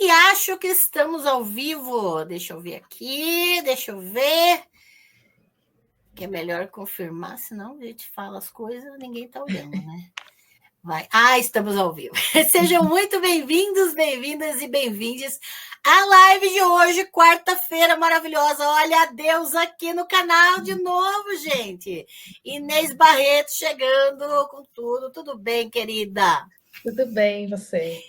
E acho que estamos ao vivo. Deixa eu ver aqui, deixa eu ver. Que é melhor confirmar, senão a gente fala as coisas e ninguém está olhando, né? Vai. Estamos ao vivo. Sejam muito bem-vindos, bem-vindas e bem-vindes à live de hoje, quarta-feira maravilhosa. Olha a Deus aqui no canal de novo, gente. Inês Barreto chegando com tudo. Tudo bem, querida? Tudo bem, você?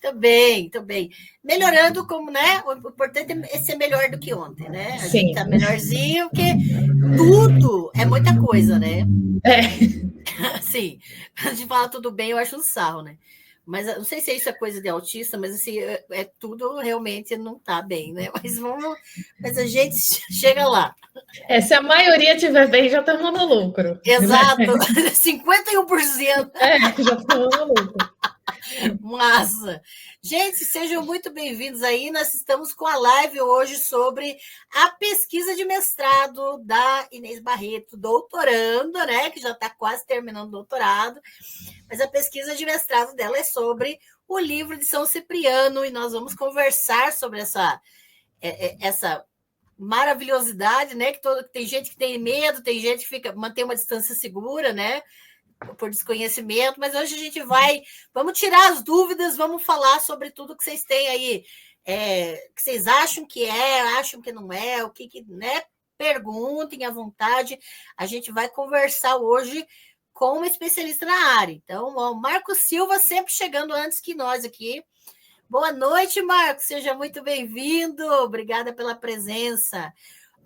Tô bem, tô bem. Melhorando como, né? O importante é ser melhor do que ontem, né? A gente Sim. tá melhorzinho, porque tudo é muita coisa, né? Assim, a gente fala tudo bem, eu acho um sarro, né? Mas não sei se isso é coisa de autista, mas assim, tudo realmente não tá bem, né? Mas a gente chega lá. Se a maioria estiver bem, já estamos no lucro. Exato, 51%. Já estamos no lucro. Massa! Gente, sejam muito bem-vindos aí. Nós estamos com a live hoje sobre a pesquisa de mestrado da Inês Barreto, doutoranda, né? Que já está quase terminando o doutorado. Mas a pesquisa de mestrado dela é sobre o livro de São Cipriano e nós vamos conversar sobre essa maravilhosidade, né? Que tem gente que tem medo, tem gente que mantém uma distância segura, né? Por desconhecimento, mas hoje a gente vamos tirar as dúvidas, vamos falar sobre tudo que vocês têm aí, que vocês acham que não é, o que né? Perguntem à vontade, a gente vai conversar hoje com uma especialista na área. Então, o Marco Silva sempre chegando antes que nós aqui. Boa noite, Marco, seja muito bem-vindo, obrigada pela presença.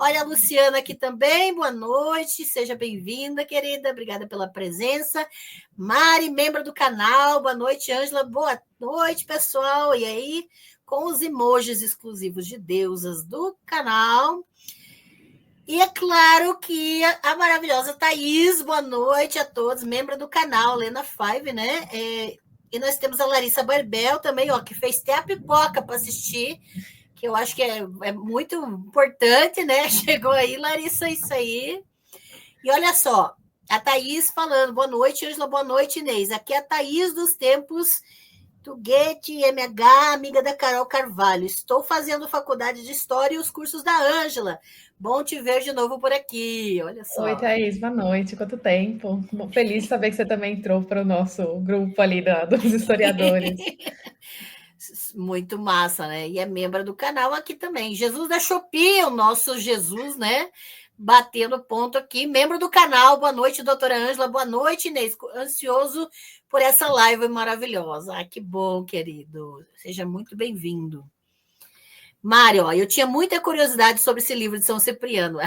Olha a Luciana aqui também, boa noite, seja bem-vinda, querida, obrigada pela presença. Mari, membro do canal, boa noite, Ângela, boa noite, pessoal. E aí, com os emojis exclusivos de deusas do canal. E é claro que a maravilhosa Thaís, boa noite a todos, membro do canal, Lena Five, né? E nós temos a Larissa Barbel também, ó, que fez até a pipoca para assistir, que eu acho que é muito importante, né? Chegou aí, Larissa, isso aí. E olha só, a Thaís falando, boa noite, Ângela, boa noite, Inês. Aqui é a Thaís dos tempos do Guete MH, amiga da Carol Carvalho. Estou fazendo faculdade de História e os cursos da Ângela. Bom te ver de novo por aqui, olha só. Oi, Thaís, boa noite, quanto tempo. Feliz de saber que você também entrou para o nosso grupo ali dos historiadores. Muito massa, né? E é membro do canal aqui também. Jesus da Shopee, o nosso Jesus, né? Batendo ponto aqui. Membro do canal, boa noite, doutora Ângela. Boa noite, Inês. Ansioso por essa live maravilhosa. Que bom, querido. Seja muito bem-vindo. Mário, ó, eu tinha muita curiosidade sobre esse livro de São Cipriano.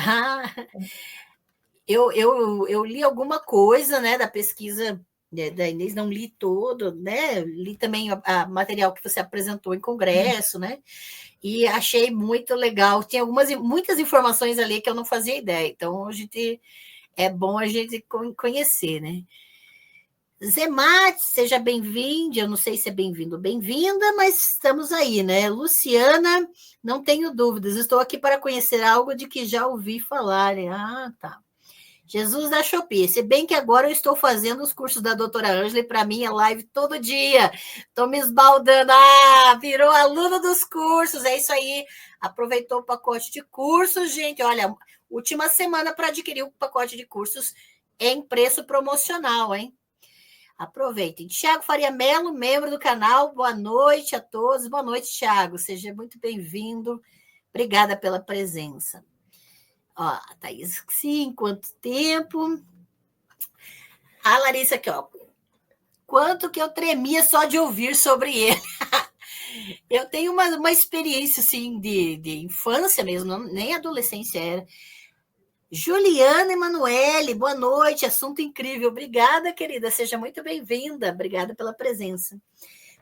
Eu li alguma coisa, né, da pesquisa da Inês, não li todo, né? Li também a material que você apresentou em congresso, né? E achei muito legal. Tinha muitas informações ali que eu não fazia ideia. Então, é bom a gente conhecer, né? Zemate, seja bem-vindo. Eu não sei se é bem-vindo ou bem-vinda, mas estamos aí, né? Luciana, não tenho dúvidas. Estou aqui para conhecer algo de que já ouvi falar. Tá. Jesus da Shopee. Se bem que agora eu estou fazendo os cursos da doutora Ângela e para mim é live todo dia. Estou me esbaldando. Virou aluno dos cursos. É isso aí. Aproveitou o pacote de cursos, gente. Olha, última semana para adquirir o pacote de cursos em preço promocional, hein? Aproveitem. Tiago Faria Melo, membro do canal. Boa noite a todos. Boa noite, Tiago. Seja muito bem-vindo. Obrigada pela presença. Ó, Thaís, sim, quanto tempo. A Larissa aqui, ó. Quanto que eu tremia só de ouvir sobre ele. Eu tenho uma experiência, assim, de infância mesmo, não, nem adolescência era. Juliana Emanuele, boa noite, assunto incrível. Obrigada, querida, seja muito bem-vinda. Obrigada pela presença.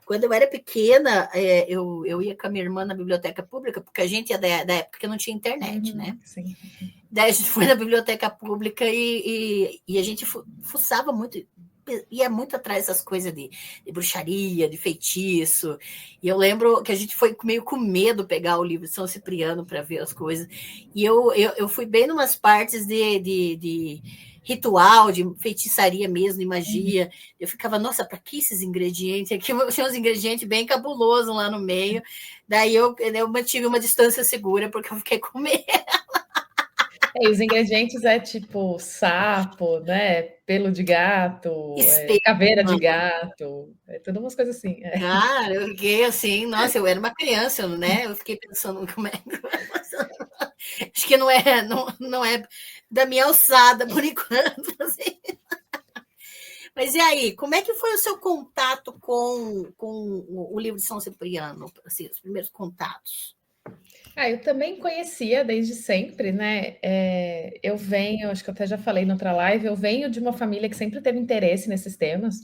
Quando eu era pequena, eu ia com a minha irmã na biblioteca pública, porque a gente é da época que não tinha internet, né? Sim. Daí a gente foi na biblioteca pública e a gente fuçava muito, ia muito atrás dessas coisas de bruxaria, de feitiço. E eu lembro que a gente foi meio com medo pegar o livro de São Cipriano para ver as coisas. E eu fui bem numas partes de ritual, de feitiçaria mesmo, de magia. Eu ficava, nossa, para que esses ingredientes? Aqui tinha uns ingredientes bem cabulosos lá no meio. Daí eu mantive uma distância segura, porque eu fiquei com medo. E os ingredientes é tipo sapo, né? Pelo de gato, caveira de gato, tudo umas coisas assim. Cara, eu fiquei assim, nossa, eu era uma criança, né? Eu fiquei pensando como é que acho que não é da minha alçada por enquanto. Assim. Mas e aí, como é que foi o seu contato com o livro de São Cipriano? Assim, os primeiros contatos? Eu também conhecia desde sempre, né? Eu venho, acho que eu até já falei noutra live, eu venho de uma família que sempre teve interesse nesses temas.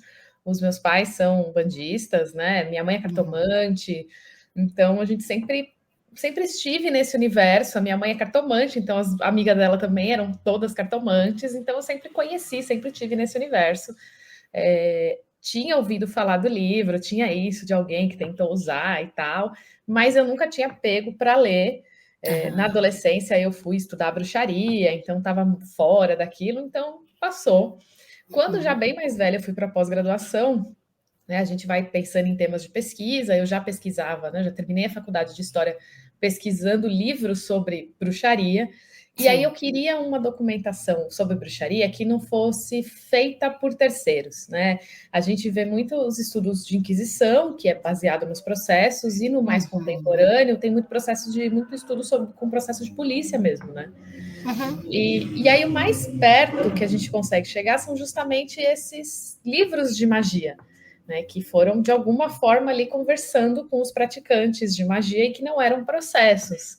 Os meus pais são bandistas, né? Minha mãe é cartomante, então a gente sempre estive nesse universo. A minha mãe é cartomante, então as amigas dela também eram todas cartomantes, então eu sempre conheci, sempre tive nesse universo. Tinha ouvido falar do livro, tinha isso de alguém que tentou usar e tal, mas eu nunca tinha pego para ler. Na adolescência eu fui estudar bruxaria, então estava fora daquilo, então passou. Quando já bem mais velha, eu fui para pós-graduação, né? A gente vai pensando em temas de pesquisa, eu já pesquisava, né? Já terminei a faculdade de História pesquisando livros sobre bruxaria, e aí eu queria uma documentação sobre bruxaria que não fosse feita por terceiros, né? A gente vê muitos estudos de Inquisição, que é baseado nos processos, e no mais contemporâneo tem muito estudo com processos de polícia mesmo, né? E aí o mais perto que a gente consegue chegar são justamente esses livros de magia, né, que foram de alguma forma ali conversando com os praticantes de magia e que não eram processos.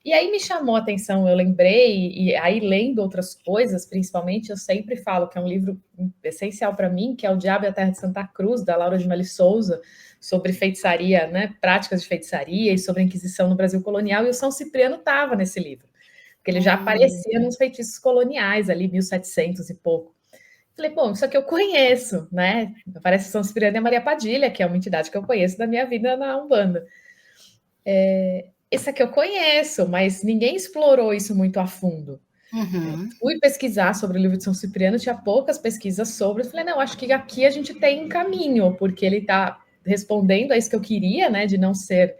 E aí me chamou a atenção, eu lembrei, e aí lendo outras coisas, principalmente, eu sempre falo que é um livro essencial para mim, que é O Diabo e a Terra de Santa Cruz, da Laura de Melo Souza, sobre feitiçaria, né, práticas de feitiçaria e sobre a Inquisição no Brasil colonial, e o São Cipriano estava nesse livro, porque ele já aparecia nos feitiços coloniais, ali, 1700 e pouco. Falei, bom, isso aqui eu conheço, né? Parece São Cipriano e a Maria Padilha, que é uma entidade que eu conheço da minha vida na Umbanda. Esse aqui eu conheço, mas ninguém explorou isso muito a fundo. Fui pesquisar sobre o livro de São Cipriano, tinha poucas pesquisas sobre. Eu falei, não, acho que aqui a gente tem um caminho, porque ele está respondendo a isso que eu queria, né? De não ser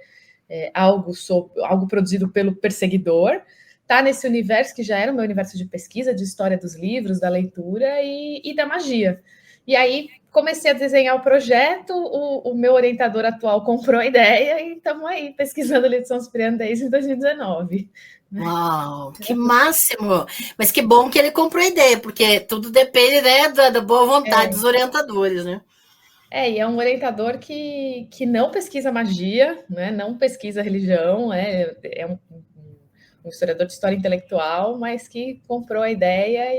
algo produzido pelo perseguidor. Tá nesse universo que já era o meu universo de pesquisa, de história dos livros, da leitura e da magia. E aí comecei a desenhar o projeto, o meu orientador atual comprou a ideia e estamos aí pesquisando o livro de São Cipriano desde 2019. Uau, que máximo! Mas que bom que ele comprou a ideia, porque tudo depende, né, da boa vontade dos orientadores, né? E é um orientador que não pesquisa magia, né? Não pesquisa religião, é um historiador de história intelectual, mas que comprou a ideia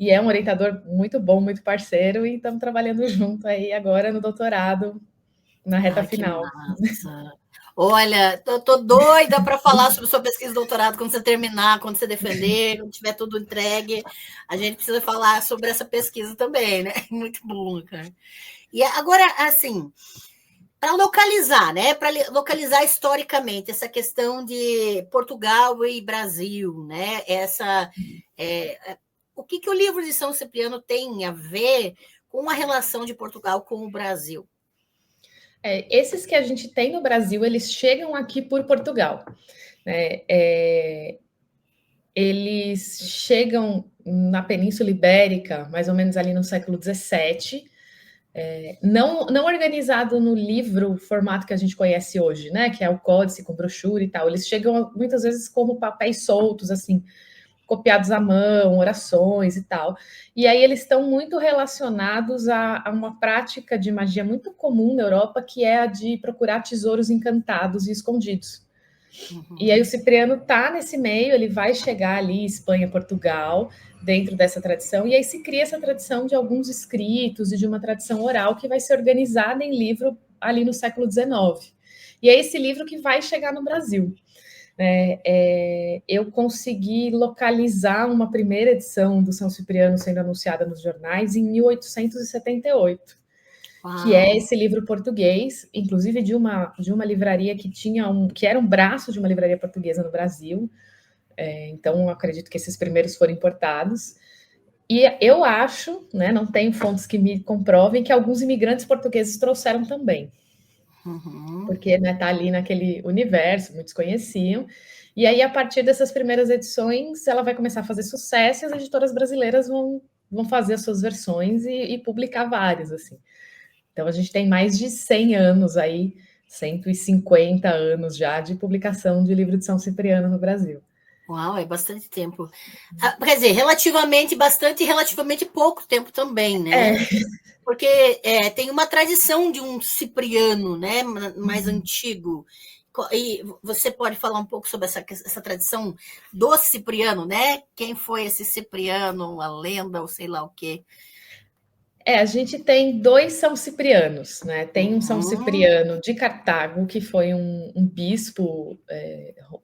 e é um orientador muito bom, muito parceiro, e estamos trabalhando junto aí agora no doutorado, na reta final. Que massa! Olha, tô doida para falar sobre sua pesquisa de doutorado quando você terminar, quando você defender, quando tiver tudo entregue. A gente precisa falar sobre essa pesquisa também, né? Muito bom, cara. E agora, assim, para localizar, né? Para localizar historicamente essa questão de Portugal e Brasil, né? O que o livro de São Cipriano tem a ver com a relação de Portugal com o Brasil? Esses que a gente tem no Brasil, eles chegam aqui por Portugal. Né? Eles chegam na Península Ibérica, mais ou menos ali no século XVII, não organizado no livro, formato que a gente conhece hoje, né? Que é o códice com brochura e tal. Eles chegam muitas vezes como papéis soltos, assim, copiados à mão, orações e tal. E aí eles estão muito relacionados a uma prática de magia muito comum na Europa, que é a de procurar tesouros encantados e escondidos. E aí o Cipriano está nesse meio, ele vai chegar ali, Espanha, Portugal, dentro dessa tradição, e aí se cria essa tradição de alguns escritos e de uma tradição oral que vai ser organizada em livro ali no século XIX. E é esse livro que vai chegar no Brasil. Eu consegui localizar uma primeira edição do São Cipriano sendo anunciada nos jornais em 1878. Uau. Que é esse livro português, inclusive de uma livraria que era um braço de uma livraria portuguesa no Brasil. Então, acredito que esses primeiros foram importados. E eu acho, né, não tenho fontes que me comprovem, que alguns imigrantes portugueses trouxeram também. Porque está, né, tá ali naquele universo, muitos conheciam. E aí, a partir dessas primeiras edições, ela vai começar a fazer sucesso e as editoras brasileiras vão fazer as suas versões e publicar vários, assim. Então, a gente tem mais de 100 anos aí, 150 anos já de publicação de livro de São Cipriano no Brasil. Uau, é bastante tempo. Quer dizer, relativamente bastante e relativamente pouco tempo também, né? Porque tem uma tradição de um Cipriano, né, mais antigo. E você pode falar um pouco sobre essa tradição do Cipriano, né? Quem foi esse Cipriano, a lenda, ou sei lá o quê? A gente tem 2 São Ciprianos, né? Tem um São Cipriano de Cartago, que foi um bispo,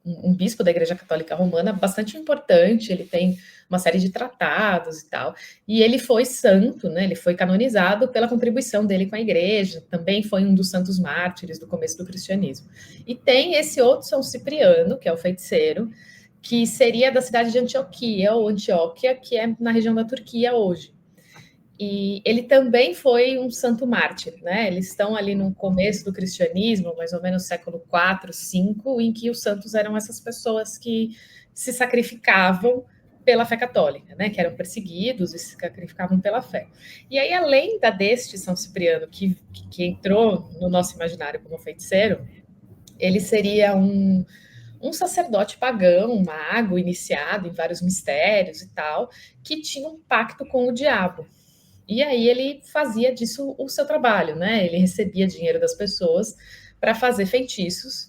um bispo da Igreja Católica Romana bastante importante. Ele tem uma série de tratados e tal. E ele foi santo, né? Ele foi canonizado pela contribuição dele com a Igreja. Também foi um dos santos mártires do começo do cristianismo. E tem esse outro São Cipriano, que é o feiticeiro, que seria da cidade de Antioquia, ou Antioquia, que é na região da Turquia hoje. E ele também foi um santo mártir, né? Eles estão ali no começo do cristianismo, mais ou menos século IV, V, em que os santos eram essas pessoas que se sacrificavam pela fé católica, né? Que eram perseguidos e se sacrificavam pela fé. E aí, a lenda deste São Cipriano, que entrou no nosso imaginário como feiticeiro, ele seria um sacerdote pagão, um mago iniciado em vários mistérios e tal, que tinha um pacto com o diabo. E aí ele fazia disso o seu trabalho, né? Ele recebia dinheiro das pessoas para fazer feitiços.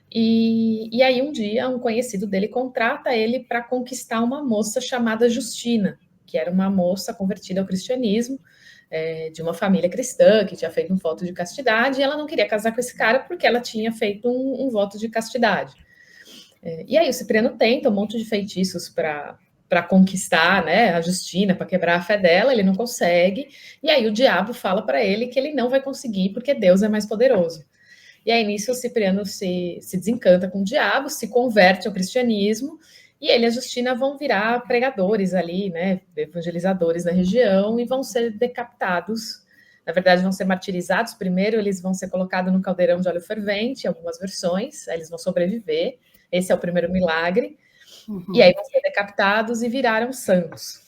E aí um dia um conhecido dele contrata ele para conquistar uma moça chamada Justina, que era uma moça convertida ao cristianismo, de uma família cristã, que tinha feito um voto de castidade, e ela não queria casar com esse cara porque ela tinha feito um voto de castidade. E aí o Cipriano tenta um monte de feitiços para conquistar, né, a Justina, para quebrar a fé dela, ele não consegue, e aí o diabo fala para ele que ele não vai conseguir porque Deus é mais poderoso. E aí nisso o Cipriano se desencanta com o diabo, se converte ao cristianismo, e ele e a Justina vão virar pregadores ali, né, evangelizadores na região, e vão ser decapitados. Na verdade, vão ser martirizados primeiro, eles vão ser colocados no caldeirão de óleo fervente, em algumas versões, aí eles vão sobreviver. Esse é o primeiro milagre. E aí vão ser decapitados e viraram santos.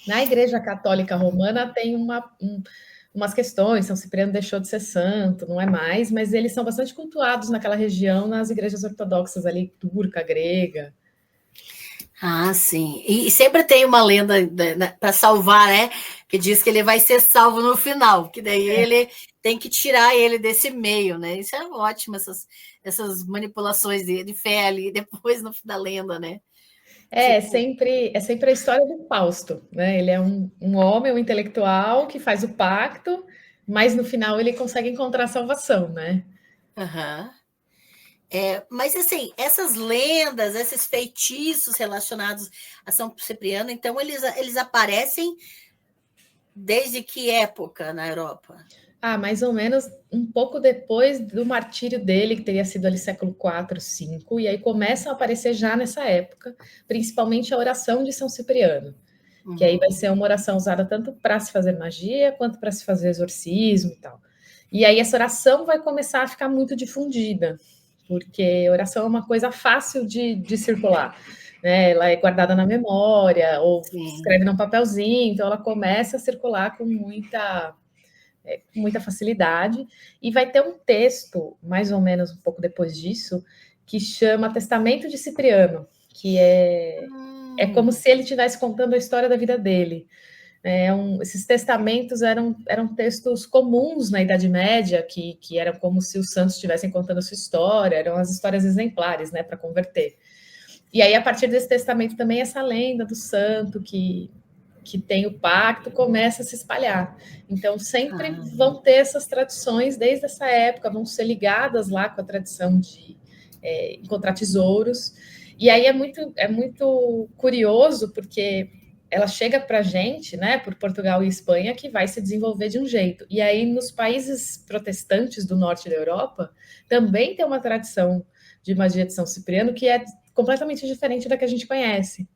Na Igreja Católica Romana tem umas questões, São Cipriano deixou de ser santo, não é mais, mas eles são bastante cultuados naquela região, nas igrejas ortodoxas ali, turca, grega. Ah, sim. E sempre tem uma lenda para salvar, né? Que diz que ele vai ser salvo no final, que daí ele tem que tirar ele desse meio, né? Isso é ótimo, essas manipulações de fé ali, depois no fim da lenda, né? É sempre a história do Fausto, né? Ele é um homem, um intelectual que faz o pacto, mas no final ele consegue encontrar salvação, né? Aham. Mas assim, essas lendas, esses feitiços relacionados a São Cipriano, então eles aparecem desde que época na Europa? Mais ou menos um pouco depois do martírio dele, que teria sido ali século IV, V, e aí começam a aparecer já nessa época, principalmente a oração de São Cipriano, que aí vai ser uma oração usada tanto para se fazer magia, quanto para se fazer exorcismo e tal. E aí essa oração vai começar a ficar muito difundida, porque oração é uma coisa fácil de circular, né? Ela é guardada na memória, ou escreve num papelzinho, então ela começa a circular com muita facilidade, e vai ter um texto, mais ou menos um pouco depois disso, que chama Testamento de Cipriano, que é como se ele estivesse contando a história da vida dele. Esses testamentos eram textos comuns na Idade Média, que eram como se os santos estivessem contando a sua história, eram as histórias exemplares, né, para converter. E aí, a partir desse testamento também, essa lenda do santo que tem o pacto começa a se espalhar. Então, sempre vão ter essas tradições desde essa época, vão ser ligadas lá com a tradição de encontrar tesouros. E aí é muito curioso, porque ela chega para a gente, né, por Portugal e Espanha, que vai se desenvolver de um jeito. E aí, nos países protestantes do norte da Europa, também tem uma tradição de magia de São Cipriano que é completamente diferente da que a gente conhece.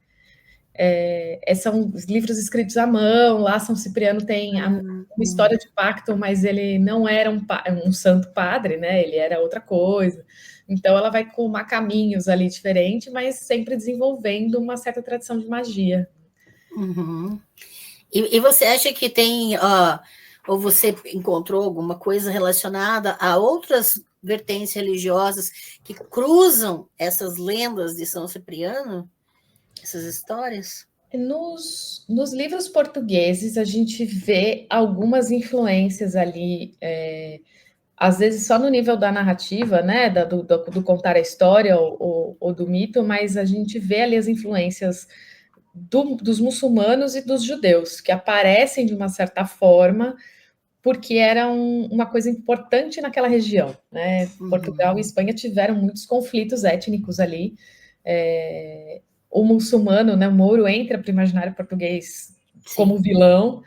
São os livros escritos à mão. Lá São Cipriano tem uma história de pacto, mas ele não era um santo padre, né? Ele era outra coisa. Então ela vai tomar caminhos ali diferentes, mas sempre desenvolvendo uma certa tradição de magia. Uhum. E você acha que tem, ou você encontrou alguma coisa relacionada a outras vertentes religiosas que cruzam essas lendas de São Cipriano, essas histórias? Nos livros portugueses, a gente vê algumas influências ali, às vezes só no nível da narrativa, né, do contar a história ou do mito, mas a gente vê ali as influências dos muçulmanos e dos judeus, que aparecem de uma certa forma, porque era uma coisa importante naquela região, né? Portugal e Espanha tiveram muitos conflitos étnicos ali. O muçulmano, né, o mouro, entra para o imaginário português como vilão,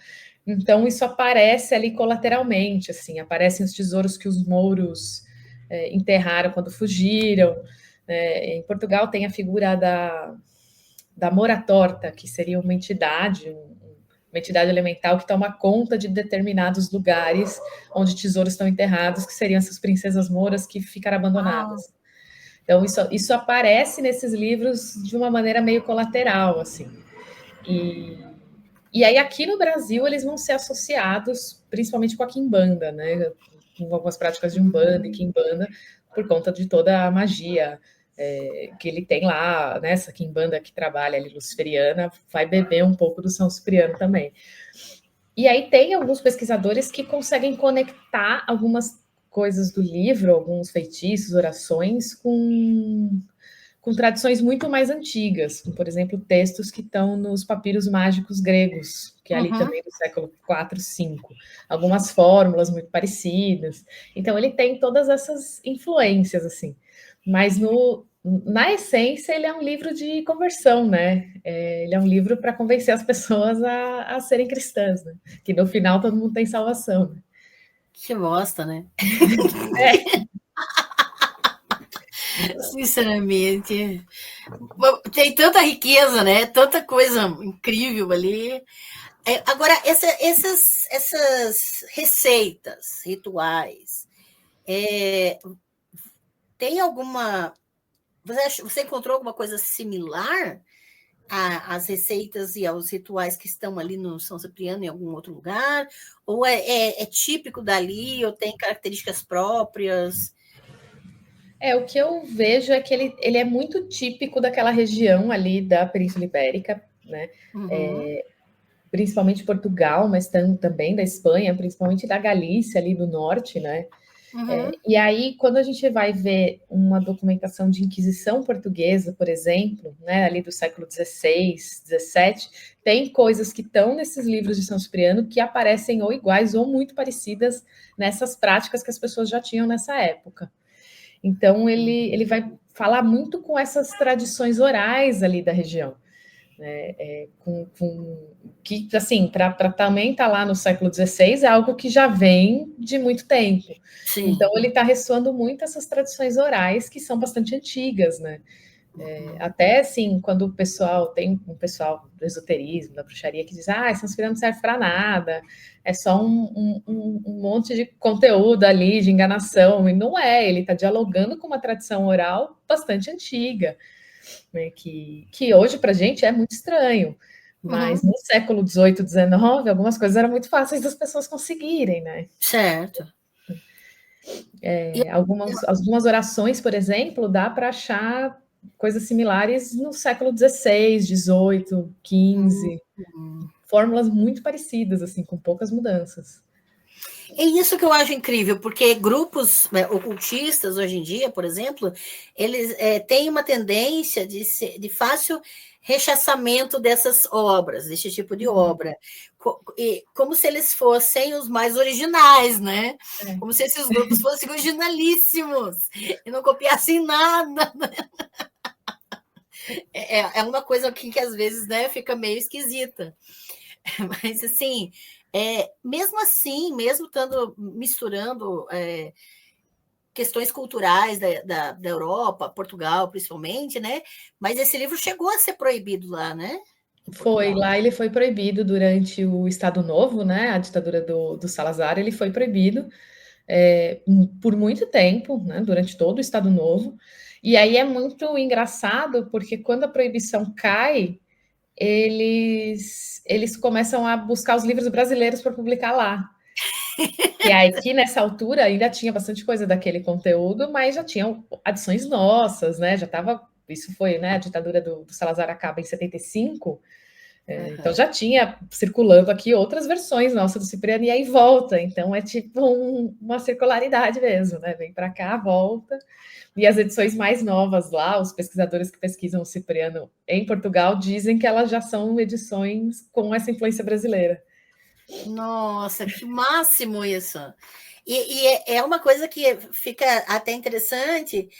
então isso aparece ali colateralmente, assim, aparecem os tesouros que os mouros enterraram quando fugiram. Em Portugal tem a figura da Mora Torta, que seria uma entidade elemental que toma conta de determinados lugares onde tesouros estão enterrados, que seriam essas princesas mouras que ficaram abandonadas. Então, isso aparece nesses livros de uma maneira meio colateral, assim. E aí, aqui no Brasil, eles vão ser associados principalmente com a quimbanda, né? Com algumas práticas de umbanda e quimbanda, por conta de toda a magia que ele tem lá, né? Essa quimbanda que trabalha ali, luciferiana, vai beber um pouco do São Cipriano também. E aí tem alguns pesquisadores que conseguem conectar algumas coisas do livro, alguns feitiços, orações, com tradições muito mais antigas, como, por exemplo, textos que estão nos papiros mágicos gregos, que é ali também do século IV, V. Algumas fórmulas muito parecidas. Então, ele tem todas essas influências, assim. Mas, na essência, ele é um livro de conversão, né? Ele é um livro para convencer as pessoas a serem cristãs, né? Que no final todo mundo tem salvação. Né? Que bosta, né? Sinceramente. Tem tanta riqueza, né? Tanta coisa incrível ali. Agora, essas receitas, rituais, tem alguma. Você encontrou alguma coisa similar às receitas e aos rituais que estão ali no São Cipriano em algum outro lugar? Ou é típico dali, ou tem características próprias? O que eu vejo é que ele é muito típico daquela região ali da Península Ibérica, né? Principalmente Portugal, mas também da Espanha, principalmente da Galícia ali do norte, né? E aí, quando a gente vai ver uma documentação de Inquisição portuguesa, por exemplo, né, ali do século XVI, XVII, tem coisas que estão nesses livros de São Cipriano que aparecem ou iguais ou muito parecidas nessas práticas que as pessoas já tinham nessa época. Então, ele vai falar muito com essas tradições orais ali da região. Né, que, assim, para também estar lá no século XVI é algo que já vem de muito tempo. Sim. Então, ele está ressoando muito essas tradições orais que são bastante antigas, né? Até, assim, quando o pessoal, tem um pessoal do esoterismo, da bruxaria, que diz, São Cipriano não serve para nada, é só um monte de conteúdo ali, de enganação, e não é, ele está dialogando com uma tradição oral bastante antiga, né, que hoje para a gente é muito estranho, mas no século XVIII, XIX, algumas coisas eram muito fáceis das pessoas conseguirem, né? Certo. Algumas orações, por exemplo, dá para achar coisas similares no século XVI, XVIII, XV, fórmulas muito parecidas, assim, com poucas mudanças. É isso que eu acho incrível, porque grupos ocultistas hoje em dia, por exemplo, eles têm uma tendência de fácil rechaçamento dessas obras, desse tipo de obra, como se eles fossem os mais originais, né? Como se esses grupos fossem originalíssimos e não copiassem nada. Né? É uma coisa que às vezes, né, fica meio esquisita. Mas, assim, mesmo assim, mesmo estando misturando questões culturais da Europa, Portugal, principalmente, né? Mas esse livro chegou a ser proibido lá, né? em Foi, Portugal. lá ele foi proibido durante o Estado Novo, né, a ditadura do Salazar, ele foi proibido por muito tempo, né, durante todo o Estado Novo. E aí é muito engraçado, porque quando a proibição cai, eles começam a buscar os livros brasileiros para publicar lá. E aí, que nessa altura ainda tinha bastante coisa daquele conteúdo, mas já tinham adições nossas, né? Já estava. Isso foi, né? A ditadura do Salazar acaba em 75, então Aham. já tinha circulando aqui outras versões nossas do Cipriano e aí volta. Então é tipo uma circularidade mesmo, né? Vem para cá, volta. E as edições mais novas lá, os pesquisadores que pesquisam o Cipriano em Portugal dizem que elas já são edições com essa influência brasileira. Nossa, que máximo isso! E é uma coisa que fica até interessante,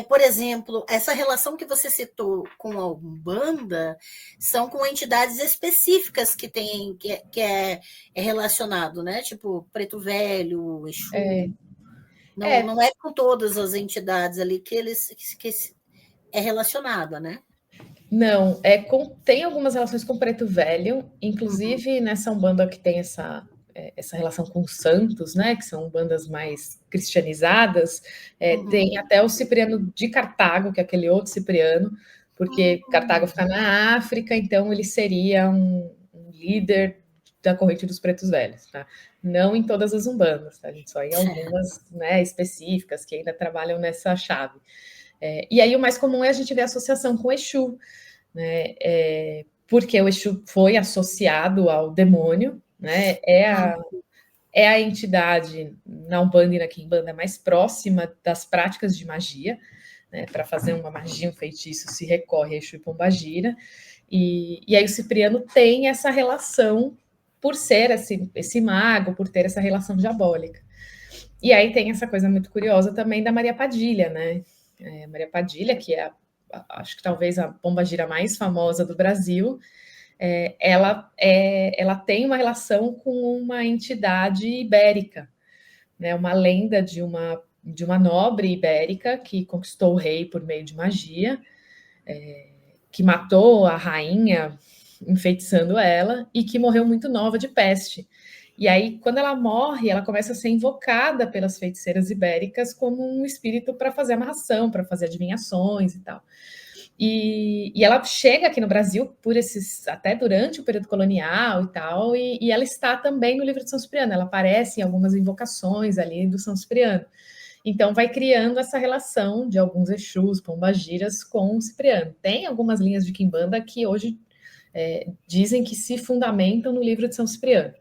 por exemplo, essa relação que você citou com a Umbanda são com entidades específicas que tem é relacionado, né? Tipo Preto Velho, É, Exu. Não, é não é com todas as entidades ali que é relacionada, né? Não, tem algumas relações com Preto Velho, Uhum, inclusive nessa Umbanda que tem essa relação com os santos, né, que são bandas mais cristianizadas, tem uhum, até o Cipriano de Cartago, que é aquele outro Cipriano, porque Cartago fica na África, então ele seria um líder da corrente dos Pretos Velhos, tá? Não em todas as Umbandas, tá? A gente só em certo. algumas, né, específicas que ainda trabalham nessa chave. E aí o mais comum é a gente ver a associação com Exu, né? Porque o Exu foi associado ao demônio, né? É a entidade na Umbanda e na Quimbanda mais próxima das práticas de magia, né? Para fazer uma magia, um feitiço, se recorre a Exu e Pombagira. E aí o Cipriano tem essa relação por ser esse mago, por ter essa relação diabólica. E aí tem essa coisa muito curiosa também da Maria Padilha, né? Maria Padilha, que é acho que talvez a pombagira mais famosa do Brasil, ela tem uma relação com uma entidade ibérica, né? Uma lenda de uma nobre ibérica que conquistou o rei por meio de magia, que matou a rainha enfeitiçando ela e que morreu muito nova de peste. E aí, quando ela morre, ela começa a ser invocada pelas feiticeiras ibéricas como um espírito para fazer amarração, para fazer adivinhações e tal. E ela chega aqui no Brasil por até durante o período colonial e tal, e ela está também no livro de São Cipriano, ela aparece em algumas invocações ali do São Cipriano. Então vai criando essa relação de alguns Exus, pombagiras com o Cipriano. Tem algumas linhas de Quimbanda que hoje dizem que se fundamentam no livro de São Cipriano.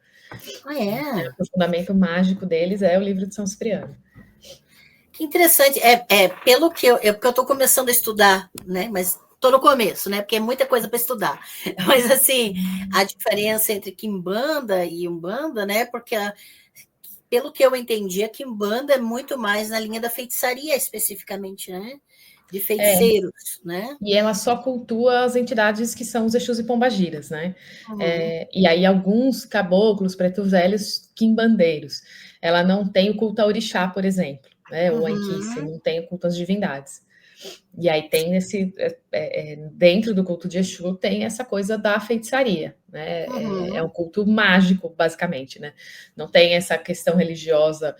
Ah, é? O fundamento mágico deles é o livro de São Cipriano. Que interessante. Pelo que porque eu estou começando a estudar, né? Mas estou no começo, né? Porque é muita coisa para estudar. Mas assim, a diferença entre Kimbanda e Umbanda, né? Porque pelo que eu entendi, a Kimbanda é muito mais na linha da feitiçaria especificamente, né? De feiticeiros, né? E ela só cultua as entidades que são os Exus e Pombagiras, né? Uhum, E aí alguns caboclos, pretos velhos, quimbandeiros. Ela não tem o culto a orixá, por exemplo, né? Ou a Enquice, uhum, não tem o culto às divindades. E aí tem dentro do culto de Exu tem essa coisa da feitiçaria, né? É um uhum. culto mágico, basicamente, né? Não tem essa questão religiosa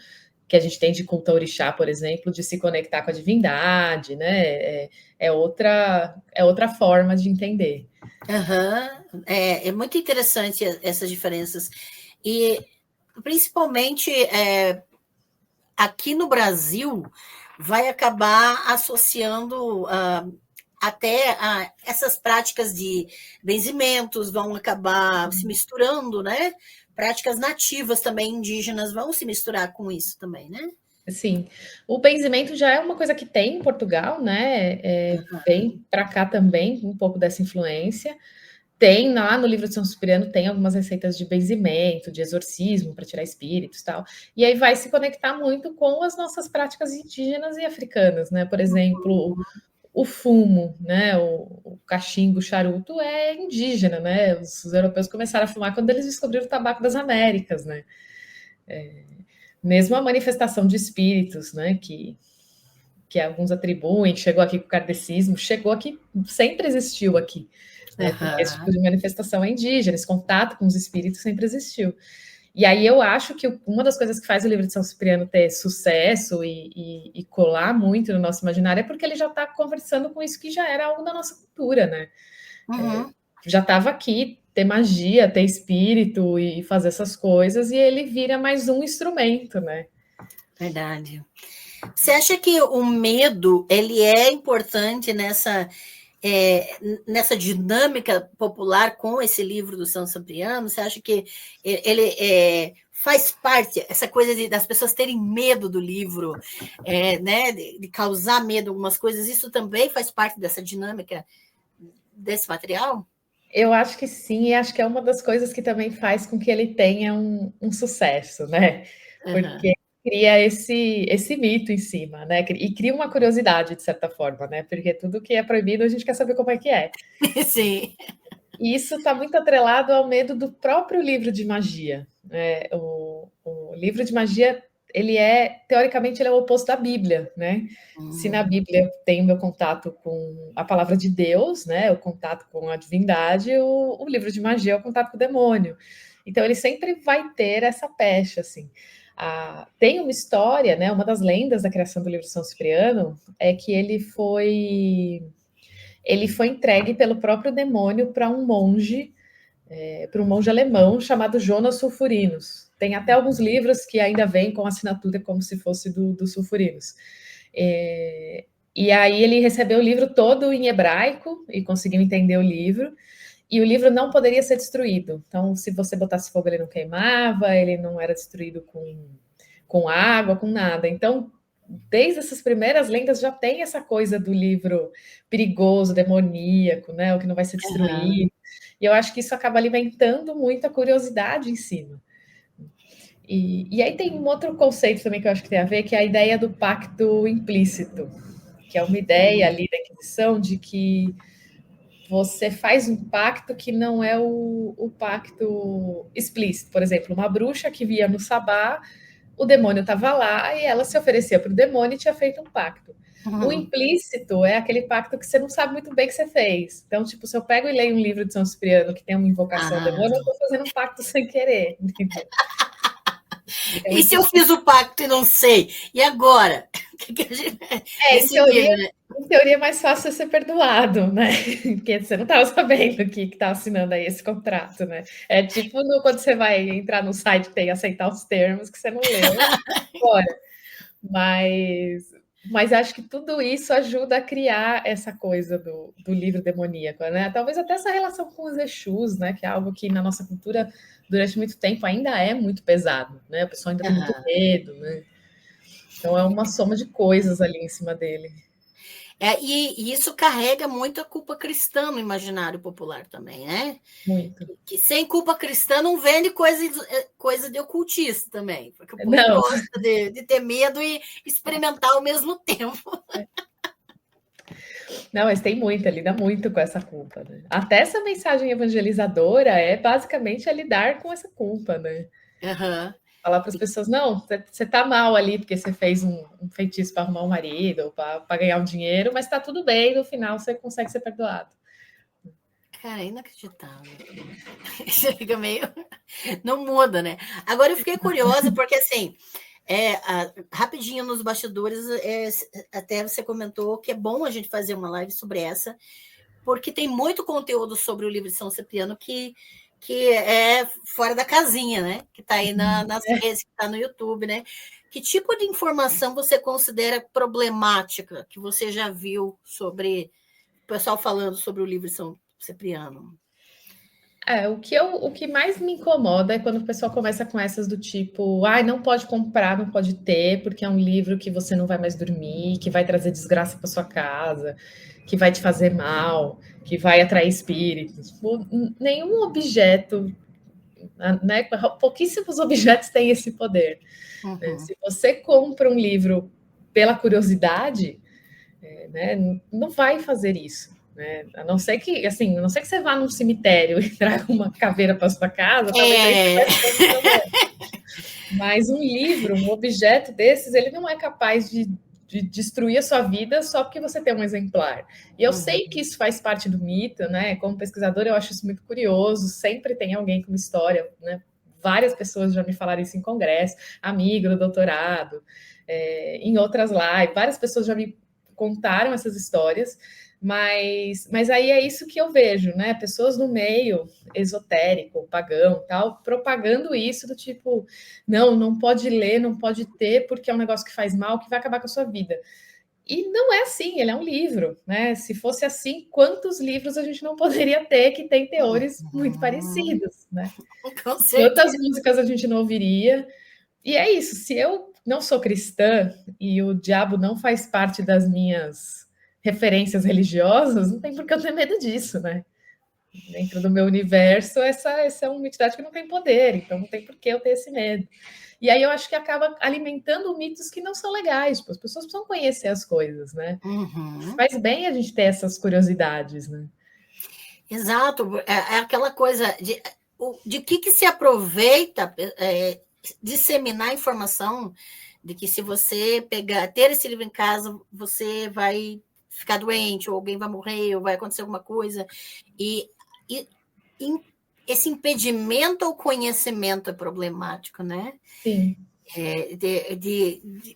que a gente tem de culto ao orixá, por exemplo, de se conectar com a divindade, né? É outra forma de entender. Uhum. É muito interessante essas diferenças. E principalmente aqui no Brasil vai acabar associando até essas práticas de benzimentos vão acabar se misturando, né? Práticas nativas também indígenas vão se misturar com isso também, né? Sim, o benzimento já é uma coisa que tem em Portugal, né? Vem para cá também um pouco dessa influência. Tem lá no livro de São Cipriano, tem algumas receitas de benzimento, de exorcismo para tirar espíritos e tal. E aí vai se conectar muito com as nossas práticas indígenas e africanas, né? Por exemplo, o fumo, né? O cachimbo, o charuto é indígena, né? Os europeus começaram a fumar quando eles descobriram o tabaco das Américas, né? Mesmo a manifestação de espíritos, né? que alguns atribuem, que chegou aqui com o kardecismo, chegou aqui, sempre existiu aqui, né? Porque esse tipo de manifestação é indígena, esse contato com os espíritos sempre existiu. E aí eu acho que uma das coisas que faz o livro de São Cipriano ter sucesso e colar muito no nosso imaginário é porque ele já está conversando com isso que já era algo da nossa cultura, né? Já estava aqui, ter magia, ter espírito e fazer essas coisas, e ele vira mais um instrumento, né? Verdade. Você acha que o medo, ele é importante nessa dinâmica popular com esse livro do São Cipriano? Você acha que ele faz parte, essa coisa das pessoas terem medo do livro, né, de causar medo algumas coisas, isso também faz parte dessa dinâmica desse material? Eu acho que sim, e acho que é uma das coisas que também faz com que ele tenha um sucesso, né? Porque cria esse mito em cima, né? E cria uma curiosidade, de certa forma, né? Porque tudo que é proibido, a gente quer saber como é que é. Sim. E isso está muito atrelado ao medo do próprio livro de magia, né? O livro de magia, teoricamente, ele é o oposto da Bíblia, né? Se na Bíblia tem o meu contato com a palavra de Deus, né? O contato com a divindade, o livro de magia é o contato com o demônio. Então, ele sempre vai ter essa pecha, assim. Tem uma história, né? Uma das lendas da criação do livro de São Cipriano é que ele foi entregue pelo próprio demônio para um monge alemão chamado Jonas Sulfurinos. Tem até alguns livros que ainda vêm com assinatura como se fosse do Sulfurinos. E aí ele recebeu o livro todo em hebraico e conseguiu entender o livro. E o livro não poderia ser destruído. Então, se você botasse fogo, ele não queimava, ele não era destruído com água, com nada. Então, desde essas primeiras lendas já tem essa coisa do livro perigoso, demoníaco, né? O que não vai ser destruído. E eu acho que isso acaba alimentando muito a curiosidade em cima. E aí tem um outro conceito também que eu acho que tem a ver, que é a ideia do pacto implícito, que é uma ideia ali da Inquisição de que você faz um pacto que não é o pacto explícito. Por exemplo, uma bruxa que via no sabá, o demônio estava lá e ela se oferecia para o demônio e tinha feito um pacto. O implícito é aquele pacto que você não sabe muito bem que você fez. Então, tipo, se eu pego e leio um livro de São Cipriano que tem uma invocação ao demônio, eu estou fazendo um pacto sem querer. Entendeu? Então, e se eu fiz o pacto e não sei? E agora? Em teoria é mais fácil ser perdoado, né? Porque você não estava sabendo que estava assinando aí esse contrato, né? É tipo quando você vai entrar no site e tem que aceitar os termos que você não leu. Agora. Mas acho que tudo isso ajuda a criar essa coisa do livro demoníaco, né? Talvez até essa relação com os Exus, né? Que é algo que na nossa cultura, durante muito tempo, ainda é muito pesado, né? O pessoal ainda tem muito medo, né? Então é uma soma de coisas ali em cima dele. E isso carrega muito a culpa cristã no imaginário popular também, né? Muito. Que sem culpa cristã não vende coisa de ocultista também, porque o povo gosta de ter medo e experimentar ao mesmo tempo. Não, mas tem muito, lida muito com essa culpa, né? Até essa mensagem evangelizadora é basicamente lidar com essa culpa, né? Falar para as pessoas, não, você tá mal ali porque você fez um feitiço para arrumar um marido ou para ganhar um dinheiro, mas tá tudo bem, no final você consegue ser perdoado. Cara, é inacreditável. Você fica meio... Não muda, né? Agora eu fiquei curiosa, porque assim, rapidinho nos bastidores, até você comentou que é bom a gente fazer uma live sobre essa, porque tem muito conteúdo sobre o livro de São Cipriano que é fora da casinha, né? Que está aí nas redes, que está no YouTube, né? Que tipo de informação você considera problemática que você já viu sobre o pessoal falando sobre o livro de São Cipriano? O que mais me incomoda é quando o pessoal começa com essas do tipo, não pode comprar, não pode ter, porque é um livro que você não vai mais dormir, que vai trazer desgraça para sua casa, que vai te fazer mal, que vai atrair espíritos. Nenhum objeto, né? Pouquíssimos objetos têm esse poder. Né? Se você compra um livro pela curiosidade, né, não vai fazer isso. Né? A não ser que você vá num cemitério e traga uma caveira para sua casa, talvez aí você vai ter um problema. Mas um livro, um objeto desses, ele não é capaz de destruir a sua vida só porque você tem um exemplar. E eu sei que isso faz parte do mito, né? Como pesquisadora, eu acho isso muito curioso. Sempre tem alguém com uma história, né? Várias pessoas já me falaram isso em congresso, amigo do doutorado, em outras lives, várias pessoas já me contaram essas histórias, mas aí é isso que eu vejo, né? Pessoas no meio esotérico, pagão, tal, propagando isso do tipo, não pode ler, não pode ter, porque é um negócio que faz mal, que vai acabar com a sua vida. E não é assim, ele é um livro, né? Se fosse assim, quantos livros a gente não poderia ter que tem teores muito parecidos, né? Com Quantas certeza. músicas a gente não ouviria? E é isso, se eu não sou cristã e o diabo não faz parte das minhas referências religiosas, não tem por que eu ter medo disso, né? Dentro do meu universo, essa é uma entidade que não tem poder, então não tem por que eu ter esse medo. E aí eu acho que acaba alimentando mitos que não são legais, tipo, as pessoas precisam conhecer as coisas, né? Faz bem a gente ter essas curiosidades, né? Exato, é aquela coisa de que se aproveita disseminar informação de que se você ter esse livro em casa, você vai ficar doente, ou alguém vai morrer, ou vai acontecer alguma coisa. E esse impedimento ao conhecimento é problemático, né? Sim.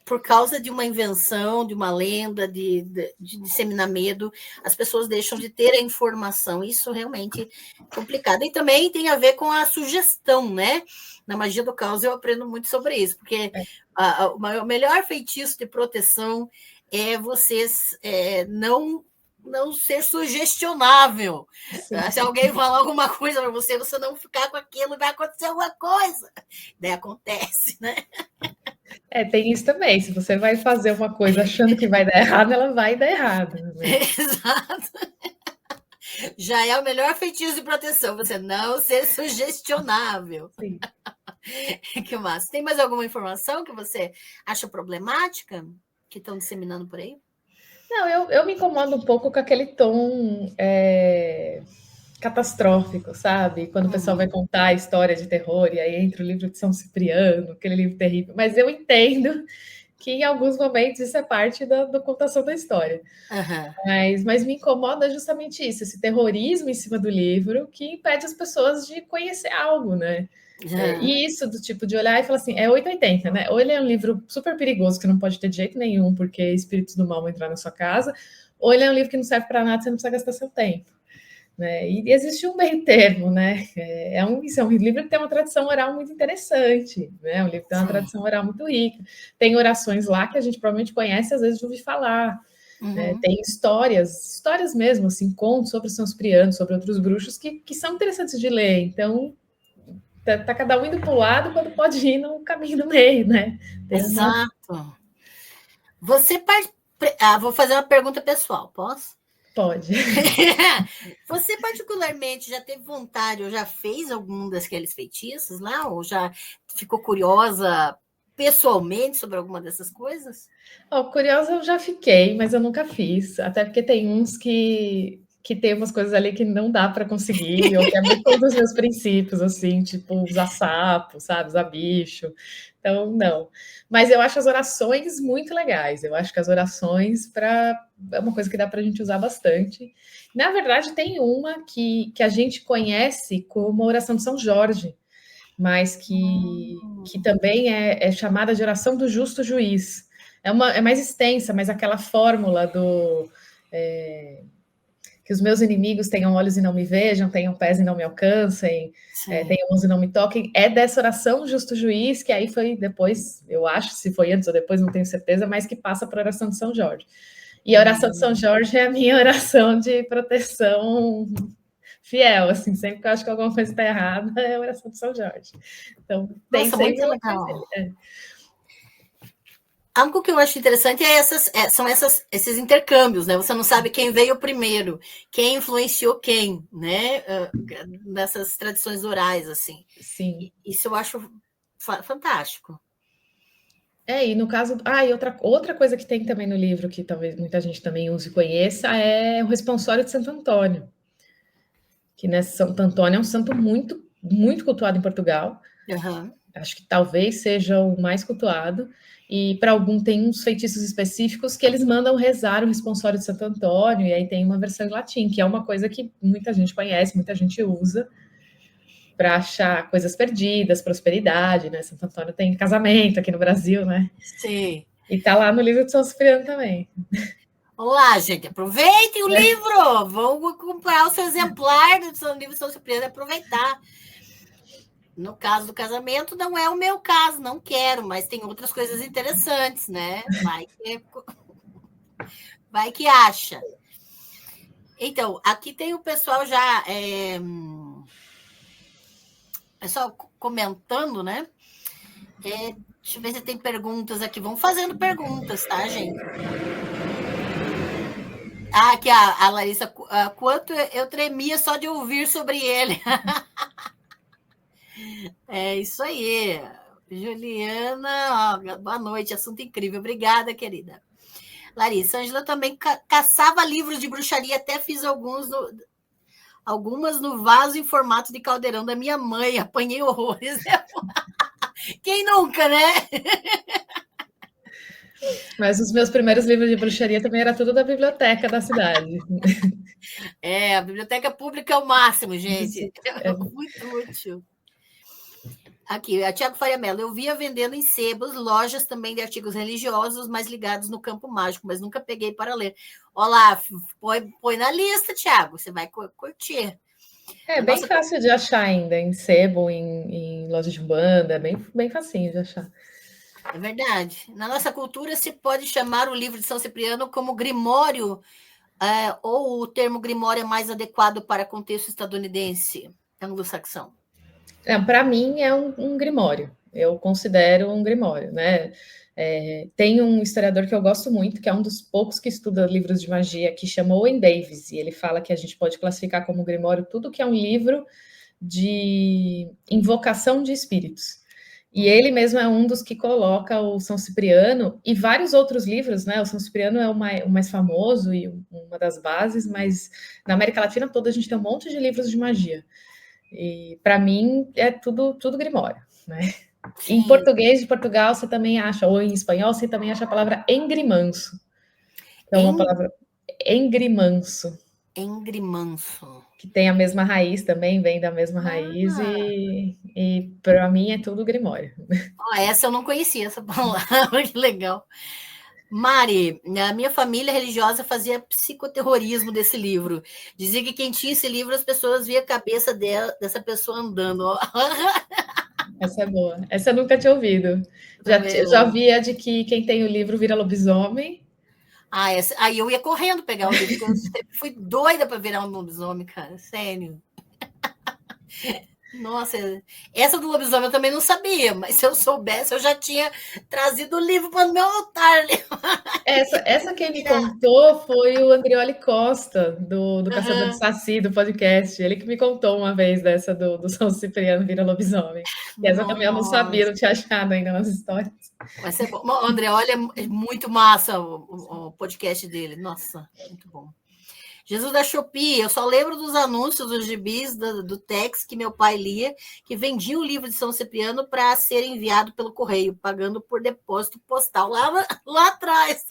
Por causa de uma invenção, de uma lenda, de disseminar medo, as pessoas deixam de ter a informação. Isso realmente é complicado. E também tem a ver com a sugestão, né? Na magia do caos eu aprendo muito sobre isso, porque o melhor feitiço de proteção é você não ser sugestionável. Sim. Se alguém falar alguma coisa para você, você não ficar com aquilo e vai acontecer alguma coisa. Daí acontece, né? Tem isso também. Se você vai fazer uma coisa achando que vai dar errado, ela vai dar errado. Né? Exato. Já é o melhor feitiço de proteção, você não ser sugestionável. Sim. Que massa. Tem mais alguma informação que você acha problemática que estão disseminando por aí? Não, eu me incomodo um pouco com aquele tom catastrófico, sabe? Quando o pessoal vai contar a história de terror e aí entra o livro de São Cipriano, aquele livro terrível. Mas eu entendo que em alguns momentos isso é parte da contação da história. Mas me incomoda justamente isso, esse terrorismo em cima do livro que impede as pessoas de conhecer algo, né? E isso do tipo de olhar e falar assim, é 880, né? Ou ele é um livro super perigoso que não pode ter de jeito nenhum, porque espíritos do mal vão entrar na sua casa, ou ele é um livro que não serve para nada, você não precisa gastar seu tempo. Né? E existe um meio termo, né? É um livro que tem uma tradição oral muito interessante, né? Um livro que tem uma tradição oral muito rica. Tem orações lá que a gente provavelmente conhece, às vezes de ouvir falar. Né? Tem histórias mesmo, assim, contos sobre São Cipriano, sobre outros bruxos, que são interessantes de ler. Então, tá cada um indo para o lado quando pode ir no caminho do meio, né? Exato. Você vou fazer uma pergunta pessoal, posso? Pode. Você particularmente já teve vontade ou já fez algum daqueles feitiços lá? Ou já ficou curiosa pessoalmente sobre alguma dessas coisas? Curiosa eu já fiquei, mas eu nunca fiz. Até porque tem uns que tem umas coisas ali que não dá para conseguir, ou que é muito um dos meus princípios, assim, tipo usar sapo, sabe? Usar bicho. Então, não. Mas eu acho as orações muito legais. Eu acho que as orações é uma coisa que dá para a gente usar bastante. Na verdade, tem uma que a gente conhece como a oração de São Jorge, mas que também é chamada de oração do justo juiz. É mais extensa, mas aquela fórmula do que os meus inimigos tenham olhos e não me vejam, tenham pés e não me alcancem, tenham mãos e não me toquem, é dessa oração justo juiz, que aí foi depois, eu acho, se foi antes ou depois, não tenho certeza, mas que passa para a oração de São Jorge. E a oração de São Jorge é a minha oração de proteção fiel, assim, sempre que eu acho que alguma coisa está errada, é a oração de São Jorge. Então, tem sempre uma coisa. Algo que eu acho interessante são esses intercâmbios, né? Você não sabe quem veio primeiro, quem influenciou quem, né? Nessas tradições orais, assim. Sim. Isso eu acho fantástico. E no caso... e outra coisa que tem também no livro, que talvez muita gente também use e conheça, é o responsório de Santo Antônio. Que, né, Santo Antônio é um santo muito, muito cultuado em Portugal. acho que talvez seja o mais cultuado, e para algum tem uns feitiços específicos que eles mandam rezar o responsório de Santo Antônio, e aí tem uma versão em latim, que é uma coisa que muita gente conhece, muita gente usa para achar coisas perdidas, prosperidade, né? Santo Antônio tem casamento aqui no Brasil, né? Sim. E tá lá no livro de São Cipriano também. Olá, gente, aproveitem o livro, vão comprar o seu exemplar do seu livro de São Cipriano e aproveitar. No caso do casamento, não é o meu caso, não quero, mas tem outras coisas interessantes, né? Vai que acha. Então, aqui tem o pessoal já. Pessoal comentando, né? Deixa eu ver se tem perguntas aqui. Vão fazendo perguntas, tá, gente? Aqui a Larissa, quanto eu tremia só de ouvir sobre ele. É isso aí. Juliana, boa noite, assunto incrível. Obrigada, querida. Larissa, Ângela também caçava livros de bruxaria, até fiz algumas no vaso em formato de caldeirão da minha mãe. Apanhei horrores. Quem nunca, né? Mas os meus primeiros livros de bruxaria também era tudo da biblioteca da cidade. A biblioteca pública é o máximo, gente. É muito útil. Aqui, a Tiago Faria Mello. Eu via vendendo em sebos, lojas também de artigos religiosos, mais ligados no campo mágico, mas nunca peguei para ler. Olá, põe na lista, Tiago, você vai curtir. É bem fácil de achar ainda, em sebo, em loja de banda, bem facinho de achar. É verdade. Na nossa cultura, se pode chamar o livro de São Cipriano como grimório, ou o termo grimório é mais adequado para contexto estadunidense, anglo-saxão? Para mim é um grimório, eu considero um grimório, né? Tem um historiador que eu gosto muito, que é um dos poucos que estuda livros de magia, que chama Owen Davis, e ele fala que a gente pode classificar como grimório tudo que é um livro de invocação de espíritos. E ele mesmo é um dos que coloca o São Cipriano e vários outros livros, né? O São Cipriano é o mais famoso e uma das bases, mas na América Latina toda a gente tem um monte de livros de magia. E para mim é tudo grimório, né? Sim. Em português de Portugal você também acha, ou em espanhol você também acha a palavra engrimanço. É uma palavra engrimanço. Engrimanço. Que tem a mesma raiz também, vem da mesma raiz, e para mim é tudo grimório. Essa eu não conhecia, essa palavra, que legal. Mari, a minha família religiosa fazia psicoterrorismo desse livro. Dizia que quem tinha esse livro, as pessoas via a cabeça dessa pessoa andando. Essa é boa. Essa eu nunca tinha ouvido. Já vi a de que quem tem o livro vira lobisomem. Aí eu ia correndo pegar o livro, porque eu sempre fui doida para virar um lobisomem, cara. Sério. Nossa, essa do lobisomem eu também não sabia, mas se eu soubesse, eu já tinha trazido o livro para o meu altar. Essa quem me contou foi o Andrioli Costa, do Caçador de Saci, do podcast. Ele que me contou uma vez dessa do São Cipriano vira lobisomem. E essa também eu não sabia, não tinha achado ainda nas histórias. Vai ser bom. André, olha, é muito massa o podcast dele. Nossa, muito bom. Jesus da Shopee, eu só lembro dos anúncios dos gibis do Tex que meu pai lia, que vendia o livro de São Cipriano para ser enviado pelo correio, pagando por depósito postal lá atrás.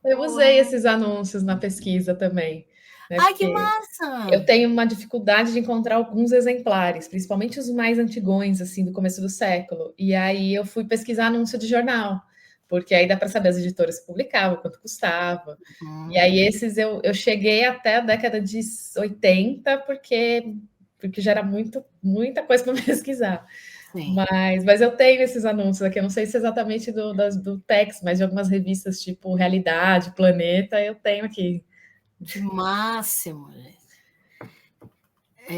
Eu usei esses anúncios na pesquisa também. Né, Ai, que massa! Eu tenho uma dificuldade de encontrar alguns exemplares, principalmente os mais antigões, assim, do começo do século. E aí eu fui pesquisar anúncio de jornal, porque aí dá para saber as editoras que publicavam, quanto custava. E aí esses eu cheguei até a década de 80, porque já era muita coisa para pesquisar. Mas eu tenho esses anúncios aqui, eu não sei se exatamente do Tex, mas de algumas revistas tipo Realidade, Planeta, eu tenho aqui. Que máximo, gente.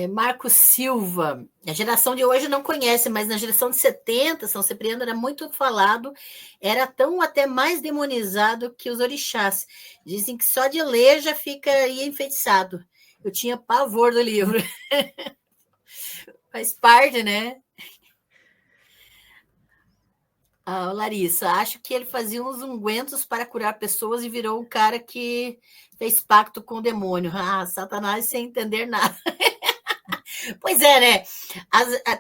Marco Silva, a geração de hoje não conhece, mas na geração de 70, São Cipriano era muito falado, era tão até mais demonizado que os orixás. Dizem que só de ler já ficaria enfeitiçado. Eu tinha pavor do livro. Faz parte, né? Larissa, acho que ele fazia uns ungüentos para curar pessoas e virou um cara que fez pacto com o demônio. Satanás sem entender nada. Pois é, né?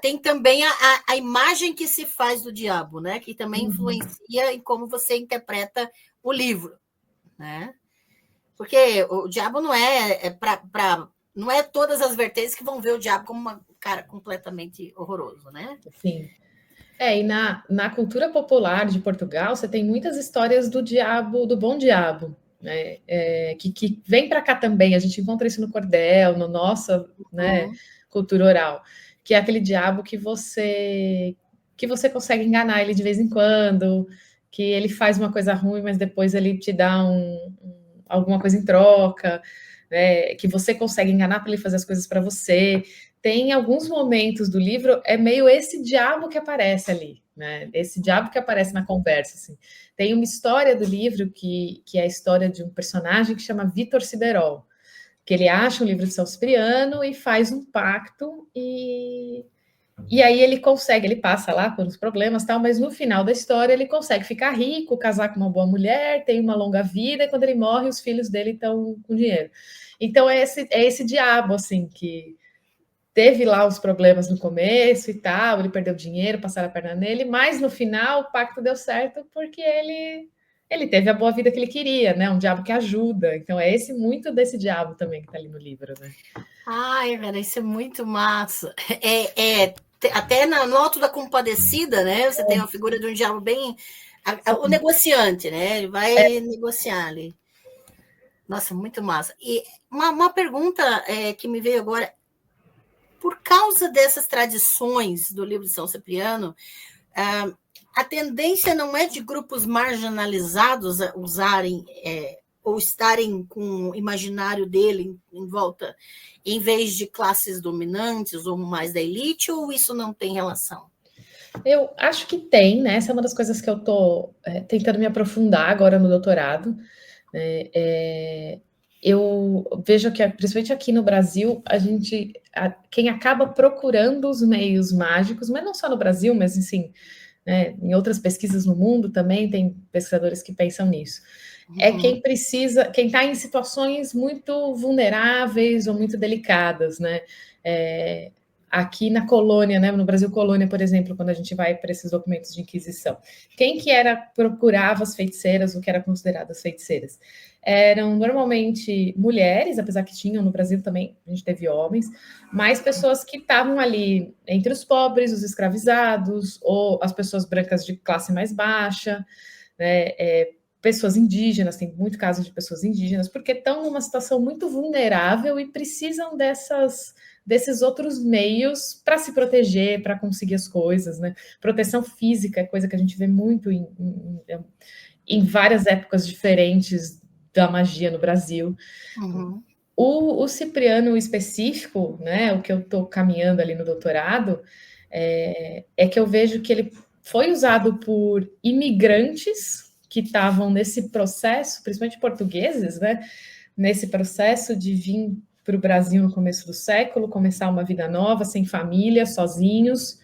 Tem também a imagem que se faz do diabo, né? Que também influencia em como você interpreta o livro, né? Porque o diabo não não é todas as vertentes que vão ver o diabo como um cara completamente horroroso, né? Sim. E na cultura popular de Portugal, você tem muitas histórias do diabo, do bom diabo, né? Que vem para cá também. A gente encontra isso no cordel, no nossa, né, cultura oral, que é aquele diabo que você consegue enganar ele de vez em quando, que ele faz uma coisa ruim, mas depois ele te dá alguma coisa em troca, né, que você consegue enganar para ele fazer as coisas para você. Tem alguns momentos do livro, é meio esse diabo que aparece ali, né? Esse diabo que aparece na conversa, assim. Tem uma história do livro que é a história de um personagem que chama Vitor Siderol, que ele acha um livro de São Cipriano e faz um pacto e aí ele consegue, ele passa lá por uns problemas e tal, mas no final da história ele consegue ficar rico, casar com uma boa mulher, tem uma longa vida, e quando ele morre, os filhos dele estão com dinheiro. Então é esse diabo, assim, que teve lá os problemas no começo e tal, ele perdeu dinheiro, passaram a perna nele, mas no final o pacto deu certo porque ele teve a boa vida que ele queria, né? Um diabo que ajuda. Então é muito desse diabo também que está ali no livro, né? Ai, velho, isso é muito massa. Até no Alto da Compadecida, né? Você tem a figura de um diabo bem. O negociante, né? Ele vai negociar ali. Nossa, muito massa. E uma pergunta que me veio agora. Por causa dessas tradições do livro de São Cipriano, a tendência não é de grupos marginalizados a usarem ou estarem com o imaginário dele em volta, em vez de classes dominantes ou mais da elite, ou isso não tem relação? Eu acho que tem, né? Essa é uma das coisas que eu estou tentando me aprofundar agora no doutorado. Eu vejo que, principalmente aqui no Brasil, quem acaba procurando os meios mágicos, mas não só no Brasil, mas assim, né, em outras pesquisas no mundo também tem pesquisadores que pensam nisso. É quem precisa, quem está em situações muito vulneráveis ou muito delicadas, né? Aqui na colônia, né, no Brasil colônia, por exemplo, quando a gente vai para esses documentos de inquisição, quem que procurava as feiticeiras, o que era consideradas feiticeiras? Eram normalmente mulheres, apesar que tinham no Brasil também, a gente teve homens, mas pessoas que estavam ali entre os pobres, os escravizados, ou as pessoas brancas de classe mais baixa, né, pessoas indígenas, tem muito caso de pessoas indígenas, porque estão numa situação muito vulnerável e precisam desses outros meios para se proteger, para conseguir as coisas, né? Proteção física é coisa que a gente vê muito em várias épocas diferentes da magia no Brasil. O Cipriano específico, né? O que eu estou caminhando ali no doutorado, é que eu vejo que ele foi usado por imigrantes que estavam nesse processo, principalmente portugueses, né? Nesse processo de vir para o Brasil no começo do século, começar uma vida nova, sem família, sozinhos,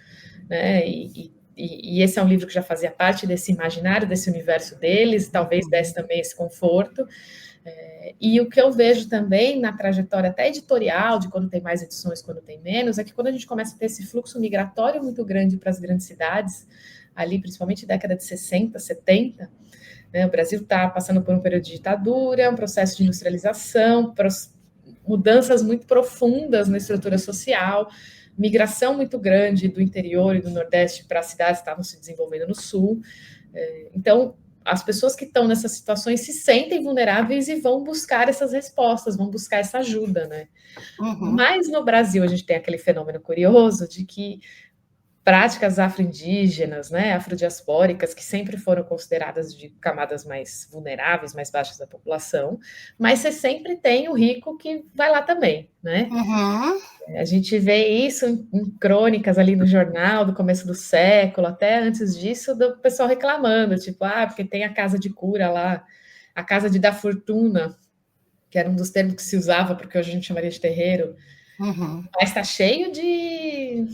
né? E esse é um livro que já fazia parte desse imaginário, desse universo deles, talvez desse também esse conforto. E o que eu vejo também na trajetória até editorial, de quando tem mais edições, quando tem menos, é que quando a gente começa a ter esse fluxo migratório muito grande para as grandes cidades, ali principalmente década de 60, 70, né, o Brasil está passando por um período de ditadura, um processo de industrialização, mudanças muito profundas na estrutura social, migração muito grande do interior e do Nordeste para as cidades que estavam se desenvolvendo no Sul. Então, as pessoas que estão nessas situações se sentem vulneráveis e vão buscar essas respostas, vão buscar essa ajuda, né? Mas no Brasil a gente tem aquele fenômeno curioso de que práticas afro-indígenas, né, afrodiaspóricas, que sempre foram consideradas de camadas mais vulneráveis, mais baixas da população, mas você sempre tem o rico que vai lá também, né? A gente vê isso em crônicas ali no jornal do começo do século, até antes disso, do pessoal reclamando, tipo, porque tem a casa de cura lá, a casa de dar fortuna, que era um dos termos que se usava, porque hoje a gente chamaria de terreiro, mas está cheio de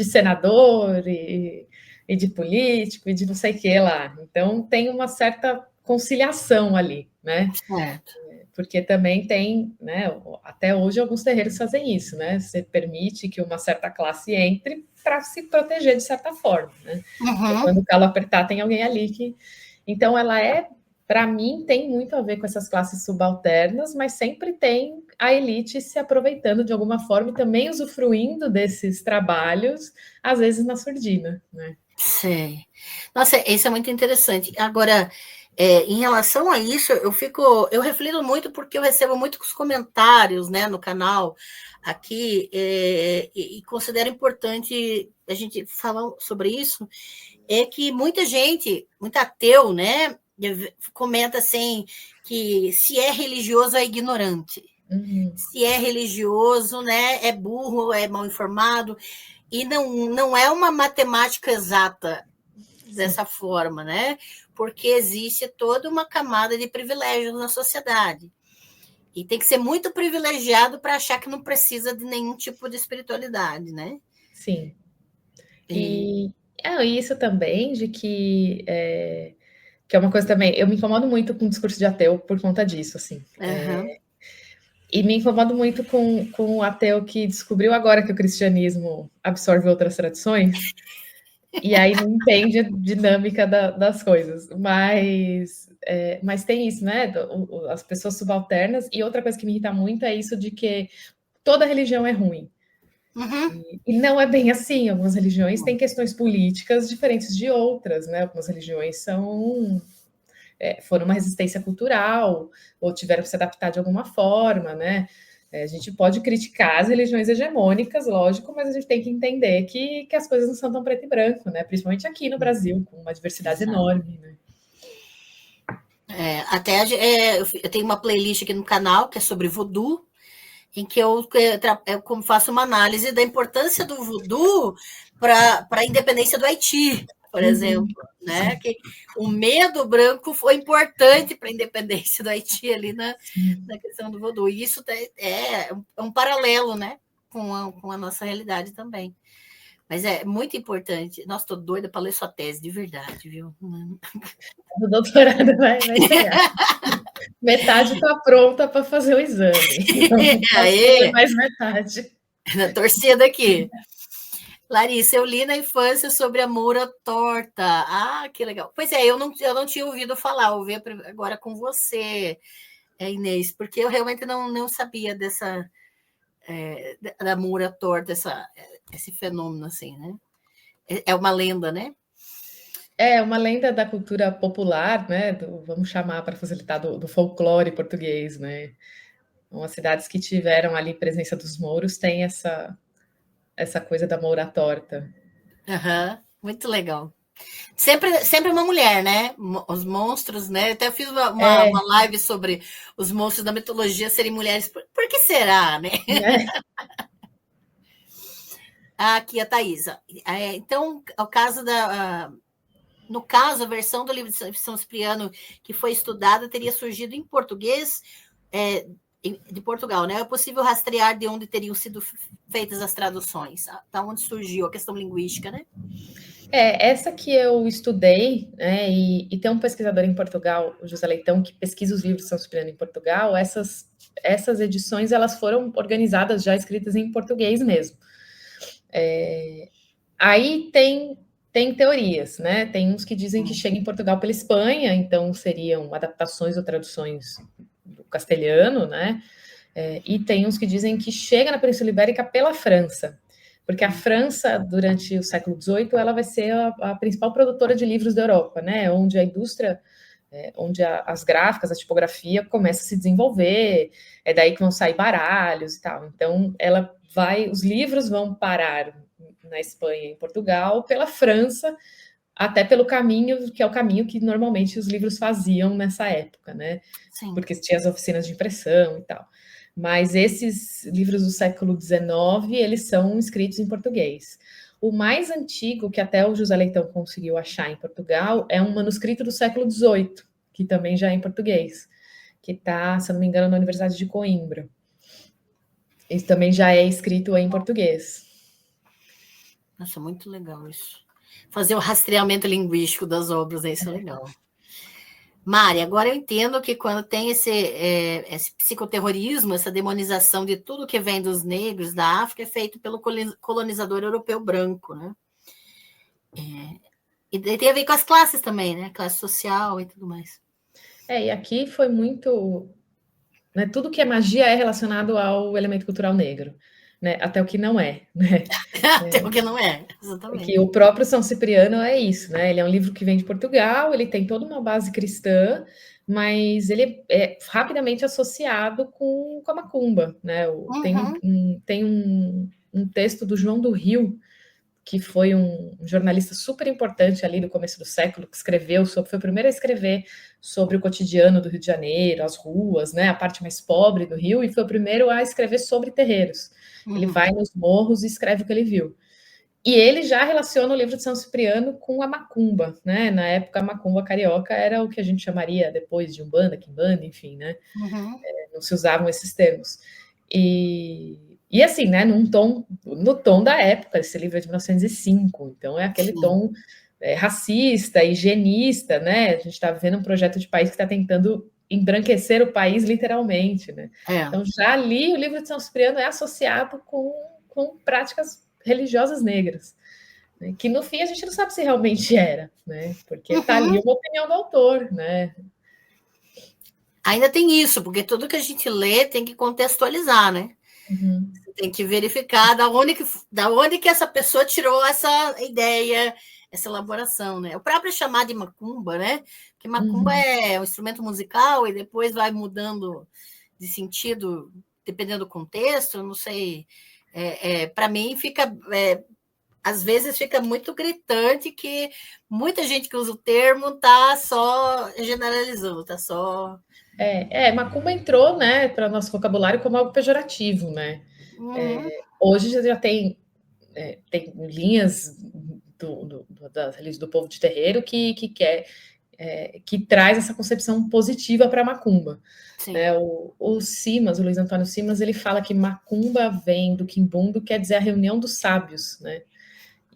senador e de político e de não sei o que lá. Então, tem uma certa conciliação ali, né? porque também tem, né, até hoje alguns terreiros fazem isso, né? Você permite que uma certa classe entre para se proteger de certa forma, né? Quando o calo apertar, tem alguém ali que. Então, ela é, para mim, tem muito a ver com essas classes subalternas, mas sempre tem a elite se aproveitando de alguma forma e também usufruindo desses trabalhos, às vezes na surdina, né? Sei. Nossa, isso é muito interessante. Agora, em relação a isso, eu reflito muito porque eu recebo muitos comentários, né, no canal aqui, e considero importante a gente falar sobre isso, é que muita gente, muito ateu, né, comenta assim que se é religioso é ignorante. Se é religioso, né, é burro, é mal informado, e não é uma matemática exata dessa forma, né? Porque existe toda uma camada de privilégios na sociedade. E tem que ser muito privilegiado para achar que não precisa de nenhum tipo de espiritualidade, né? Sim. E isso também de que é uma coisa também, eu me incomodo muito com o discurso de ateu por conta disso, assim. Uhum. E me incomodo muito com o ateu que descobriu agora que o cristianismo absorve outras tradições, e aí não entende a dinâmica das coisas. Mas tem isso, né? As pessoas subalternas, e outra coisa que me irrita muito é isso de que toda religião é ruim. Uhum. E não é bem assim. Algumas religiões têm questões políticas diferentes de outras, né? Algumas religiões foram uma resistência cultural, ou tiveram que se adaptar de alguma forma, né? A gente pode criticar as religiões hegemônicas, lógico, mas a gente tem que entender que as coisas não são tão preto e branco, né? Principalmente aqui no Brasil, com uma diversidade enorme, né? Eu tenho uma playlist aqui no canal que é sobre voodoo, em que eu faço uma análise da importância do voodoo para a independência do Haiti, por exemplo, né? Que o medo branco foi importante para a independência do Haiti ali na questão do voodoo. E isso é um paralelo, né? Com a nossa realidade também. Mas é muito importante. Nossa, estou doida para ler sua tese, de verdade, viu? O doutorado vai chegar. Metade está pronta para fazer o exame. Então, posso fazer Aê, mais metade. na torcida aqui. Larissa, eu li na infância sobre a Moura Torta. Ah, que legal. Pois é, eu não tinha ouvido falar, ouvi agora com você, Inês, porque eu realmente não sabia da Moura Torta, esse fenômeno assim, né? É uma lenda, né? É uma lenda da cultura popular, né? Vamos chamar para facilitar do folclore português, né? Então, as cidades que tiveram ali presença dos mouros têm essa coisa da moura torta. Uhum, muito legal. Sempre uma mulher, né? Os monstros, né? Eu até fiz uma live sobre os monstros da mitologia serem mulheres. Por que será, né? Né? Aqui a Thaisa. Então, no caso, a versão do livro de São Cipriano que foi estudada teria surgido em português de Portugal, né? É possível rastrear de onde teriam sido feitas as traduções, da onde surgiu a questão linguística, né? Essa que eu estudei, né, e tem um pesquisador em Portugal, o José Leitão, que pesquisa os livros de São Cipriano em Portugal, essas edições, elas foram organizadas, já escritas em português mesmo. Aí tem teorias, né, tem uns que dizem que chega em Portugal pela Espanha, então seriam adaptações ou traduções do castelhano, né, e tem uns que dizem que chega na Península Ibérica pela França, porque a França, durante o século XVIII, ela vai ser a principal produtora de livros da Europa, né? Onde a indústria, onde as gráficas, a tipografia começa a se desenvolver, é daí que vão sair baralhos e tal. Então, os livros vão parar na Espanha e em Portugal pela França, até pelo caminho, que é o caminho que normalmente os livros faziam nessa época, né? Sim. Porque tinha as oficinas de impressão e tal. Mas esses livros do século XIX, eles são escritos em português. O mais antigo, que até o José Leitão conseguiu achar em Portugal, é um manuscrito do século XVIII, que também já é em português, que está, se eu não me engano, na Universidade de Coimbra. Esse também já é escrito em português. Nossa, muito legal isso. Fazer o rastreamento linguístico das obras, isso é legal. Mari, agora eu entendo que quando tem esse psicoterrorismo, essa demonização de tudo que vem dos negros da África, é feito pelo colonizador europeu branco, né? E tem a ver com as classes também, né? Classe social e tudo mais. E aqui foi muito... Né, tudo que é magia é relacionado ao elemento cultural negro, né? Até o que não é, né? Até porque não é, exatamente. Que o próprio São Cipriano é isso, né? Ele é um livro que vem de Portugal, ele tem toda uma base cristã, mas ele é rapidamente associado com a macumba, né? Tem um texto do João do Rio, que foi um jornalista super importante ali do começo do século, que foi o primeiro a escrever sobre o cotidiano do Rio de Janeiro, as ruas, né, a parte mais pobre do Rio, e foi o primeiro a escrever sobre terreiros. Ele vai nos morros e escreve o que ele viu. E ele já relaciona o livro de São Cipriano com a macumba, né? Na época, a macumba carioca era o que a gente chamaria depois de umbanda, quimbanda, enfim, né? Não se usavam esses termos. E assim, né, no tom da época, esse livro é de 1905, então é aquele tom racista, higienista, né? A gente está vendo um projeto de país que está tentando embranquecer o país literalmente, né? Então, já ali, o livro de São Cipriano é associado com práticas religiosas negras, né? Que no fim a gente não sabe se realmente era, né? Porque está ali uma opinião do autor, né? Ainda tem isso, porque tudo que a gente lê tem que contextualizar, né? Você tem que verificar da onde que essa pessoa tirou essa ideia, essa elaboração, né? O próprio chamar de macumba, né? Que macumba é um instrumento musical e depois vai mudando de sentido dependendo do contexto, não sei. Para mim fica às vezes fica muito gritante que muita gente que usa o termo está só generalizando, está só... Macumba entrou, né, para o nosso vocabulário como algo pejorativo, né? Hoje já tem linhas do povo de terreiro que traz essa concepção positiva para macumba. Né? O Luiz Antônio Simas, ele fala que macumba vem do quimbundo, quer dizer a reunião dos sábios, né?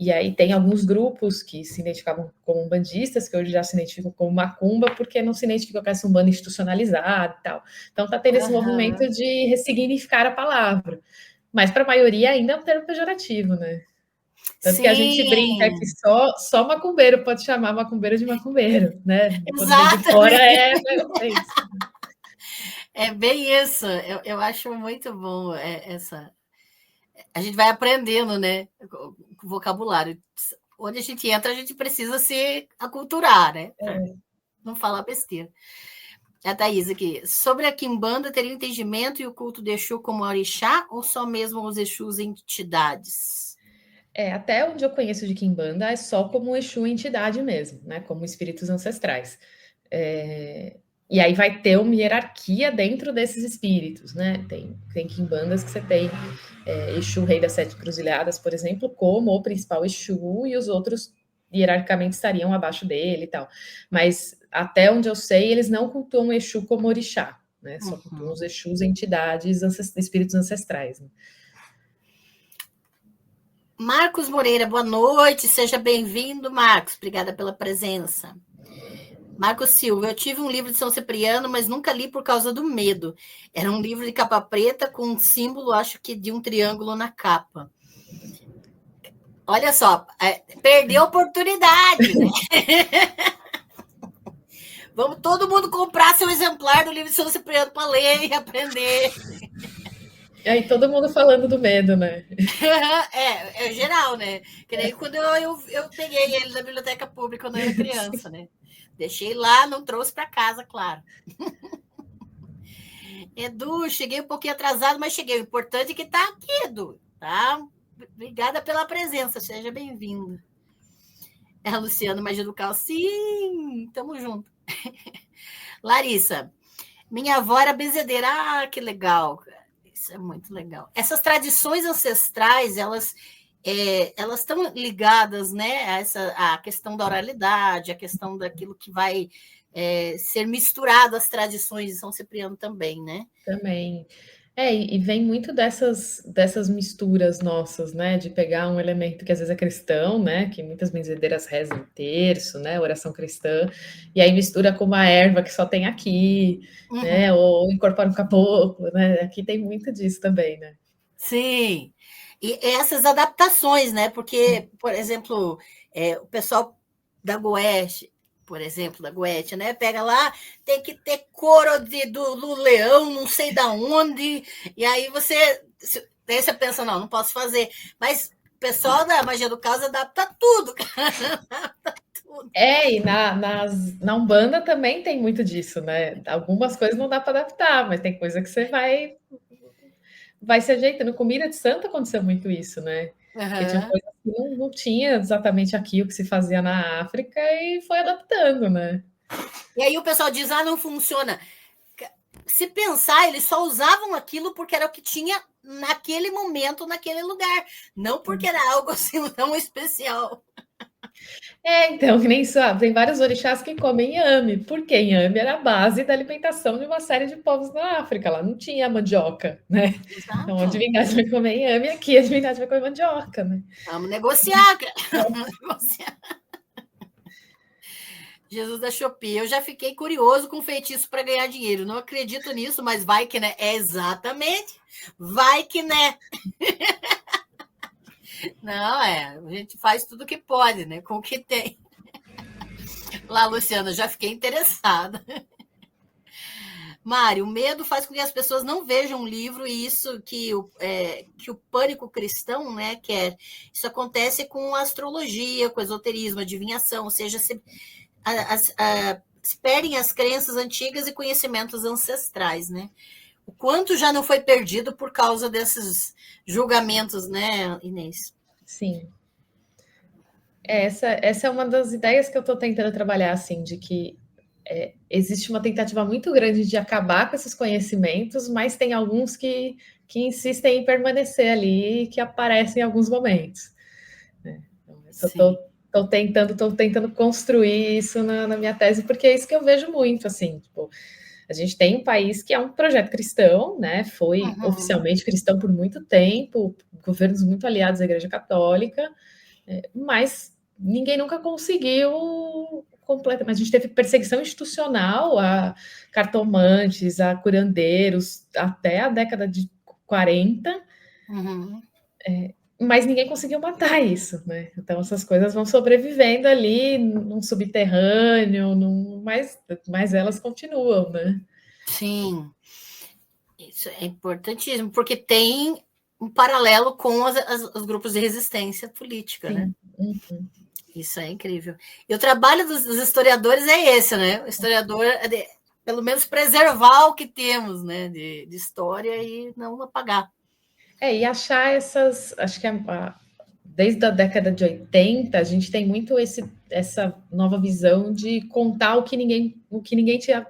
E aí tem alguns grupos que se identificavam como umbandistas, que hoje já se identificam como macumba, porque não se identificam com essa umbanda institucionalizada e tal. Então está tendo esse movimento de ressignificar a palavra. Mas para a maioria ainda é um termo pejorativo, né? Tanto que a gente brinca que só macumbeiro pode chamar macumbeiro de macumbeiro, né? Quando vem de fora isso. É bem isso. Eu acho muito bom essa... A gente vai aprendendo, né? O vocabulário. Onde a gente entra, a gente precisa se aculturar, né? Não falar besteira. A Thaís aqui. Sobre a quimbanda, teria o entendimento e o culto de Exu como orixá ou só mesmo os Exus entidades? Até onde eu conheço de quimbanda é só como Exu entidade mesmo, né? Como espíritos ancestrais. E aí vai ter uma hierarquia dentro desses espíritos, né? Tem quimbandas que você tem Exu, rei das sete cruzilhadas, por exemplo, como o principal Exu, e os outros hierarquicamente estariam abaixo dele e tal. Mas até onde eu sei, eles não cultuam Exu como orixá, né? Só cultuam os Exus entidades, espíritos ancestrais. Né? Marcos Moreira, boa noite, seja bem-vindo, Marcos. Obrigada pela presença. Marcos Silva, eu tive um livro de São Cipriano, mas nunca li por causa do medo. Era um livro de capa preta com um símbolo, acho que de um triângulo na capa. Olha só, perdeu a oportunidade, né? Vamos todo mundo comprar seu exemplar do livro de São Cipriano para ler e aprender. E aí todo mundo falando do medo, né? É geral, né? Que nem quando eu peguei ele da biblioteca pública quando eu era criança, né? Deixei lá, não trouxe para casa, claro. Edu, cheguei um pouquinho atrasado, mas cheguei. O importante é que está aqui, Edu. Tá? Obrigada pela presença, seja bem-vindo. É a Luciana Magia do Cal. Sim, tamo junto. Larissa, minha avó era benzedeira. Ah, que legal. Isso é muito legal. Essas tradições ancestrais, elas estão ligadas, né, a questão da oralidade, a questão daquilo que vai ser misturado às tradições de São Cipriano também, né? Também. E vem muito dessas misturas nossas, né? De pegar um elemento que às vezes é cristão, né? Que muitas benzedeiras rezam em terço, né? Oração cristã, e aí mistura com uma erva que só tem aqui, né? Uhum. Ou incorpora um caboclo, né? Aqui tem muito disso também, né? Sim. E essas adaptações, né? Porque, por exemplo, o pessoal da Goethe, por exemplo, da Goethe, né? Pega lá, tem que ter coro do leão, não sei da onde, e aí daí você pensa, não posso fazer. Mas o pessoal da magia do caos adapta tudo, cara. Tudo. E na Umbanda também tem muito disso, né? Algumas coisas não dá para adaptar, mas tem coisa que você vai se ajeitando. Comida de santo aconteceu muito isso, né? Porque tinha Uhum. coisas que não tinha exatamente aqui o que se fazia na África e foi adaptando, né? E aí o pessoal diz, não funciona. Se pensar, eles só usavam aquilo porque era o que tinha naquele momento, naquele lugar, não porque era algo assim tão especial. Então, que nem só, tem vários orixás que comem inhame, porque inhame era a base da alimentação de uma série de povos na África, lá não tinha mandioca, né? Então a Exato. divindade vai comer inhame, aqui a divindade vai comer mandioca, né? Vamos negociar, cara. Vamos negociar. Jesus da Shopee. Eu já fiquei curioso com feitiço para ganhar dinheiro. Não acredito nisso, mas vai que né. É exatamente. Vai que né. Não, a gente faz tudo que pode, né? Com o que tem. Lá, Luciana, já fiquei interessada. Mário, o medo faz com que as pessoas não vejam o livro e isso que o pânico cristão, né, quer. Isso acontece com a astrologia, com o esoterismo, adivinhação, ou seja, se perdem as crenças antigas e conhecimentos ancestrais, né? O quanto já não foi perdido por causa desses julgamentos, né, Inês? Sim. Essa é uma das ideias que eu estou tentando trabalhar, assim, de que existe uma tentativa muito grande de acabar com esses conhecimentos, mas tem alguns que insistem em permanecer ali, que aparecem em alguns momentos. Né? Então, Sim. estou tentando construir isso na minha tese, porque é isso que eu vejo muito, assim, tipo, a gente tem um país que é um projeto cristão, né? Foi Uhum. oficialmente cristão por muito tempo, governos muito aliados à Igreja Católica, mas ninguém nunca conseguiu completamente. A gente teve perseguição institucional a cartomantes, a curandeiros, até a década de 40, Uhum. mas ninguém conseguiu matar isso, né? Então essas coisas vão sobrevivendo ali num subterrâneo, mas elas continuam, né? Sim, isso é importantíssimo, porque tem um paralelo com os grupos de resistência política, né? Sim. Uhum. Isso é incrível. E o trabalho dos historiadores é esse, né? O historiador é pelo menos preservar o que temos, né? De história e não apagar. E achar essas, acho que desde a década de 80, a gente tem muito essa nova visão de contar o que ninguém tinha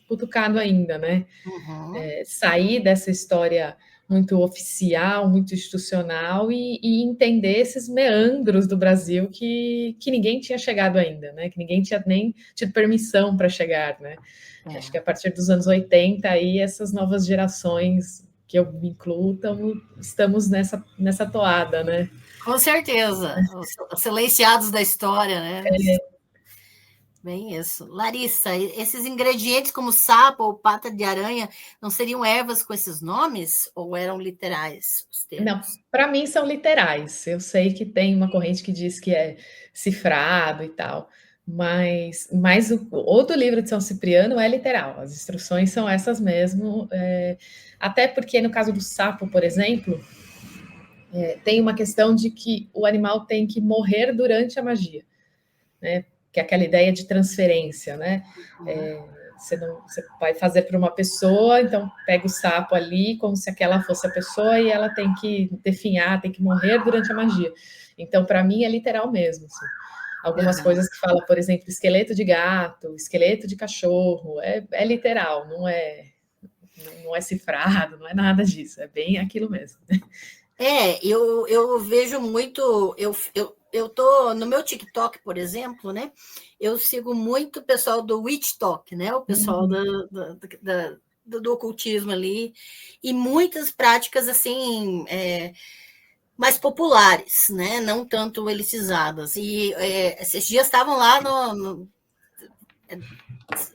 cutucado ainda, né? Uhum. Sair dessa história muito oficial, muito institucional e entender esses meandros do Brasil que ninguém tinha chegado ainda, né? Que ninguém tinha nem tido permissão para chegar, né? Acho que É. a partir dos anos 80 aí essas novas gerações que eu me incluo, estamos nessa toada, né? Com certeza. Os silenciados da história, né? Bem isso. Larissa, esses ingredientes como sapo ou pata de aranha não seriam ervas com esses nomes ou eram literais os Não, termos? para mim são literais. Eu sei que tem uma corrente que diz que é cifrado e tal, mas o do livro de São Cipriano é literal. As instruções são essas mesmo. Até porque no caso do sapo, por exemplo, tem uma questão de que o animal tem que morrer durante a magia, né? Que é aquela ideia de transferência, né? Uhum. Você vai fazer para uma pessoa, então pega o sapo ali, como se aquela fosse a pessoa, e ela tem que definhar, tem que morrer durante a magia. Então, para mim, é literal mesmo. Assim. Algumas Uhum. coisas que fala, por exemplo, esqueleto de gato, esqueleto de cachorro, é literal, não é cifrado, não é nada disso, é bem aquilo mesmo. Eu vejo muito. Eu tô no meu TikTok, por exemplo, né? Eu sigo muito o pessoal do Witch Talk, né? O pessoal Uhum. da do ocultismo ali, e muitas práticas assim mais populares, né? Não tanto elitizadas. E esses dias estavam lá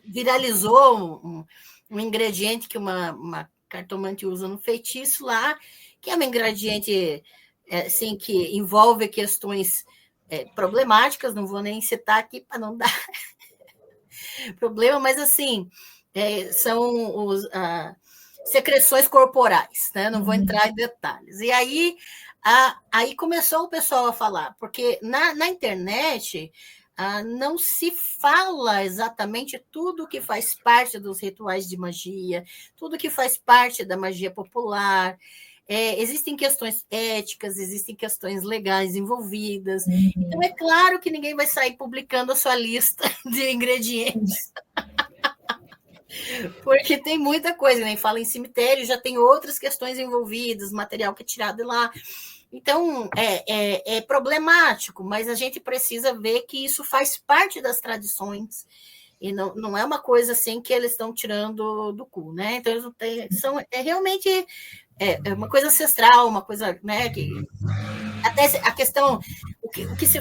viralizou um ingrediente que uma cartomante usa no feitiço lá, que é um ingrediente assim, que envolve questões problemáticas, não vou nem citar aqui para não dar problema, mas assim, são secreções corporais, né? Não vou entrar em detalhes. E aí começou o pessoal a falar, porque na internet não se fala exatamente tudo que faz parte dos rituais de magia, tudo que faz parte da magia popular. Existem questões éticas, existem questões legais envolvidas. Então, é claro que ninguém vai sair publicando a sua lista de ingredientes. Porque tem muita coisa, nem fala em cemitério, já tem outras questões envolvidas, material que é tirado de lá. Então, é problemático, mas a gente precisa ver que isso faz parte das tradições, e não é uma coisa assim que eles estão tirando do cu, né? Então, eles realmente uma coisa ancestral, uma coisa, né, que até a questão, o que se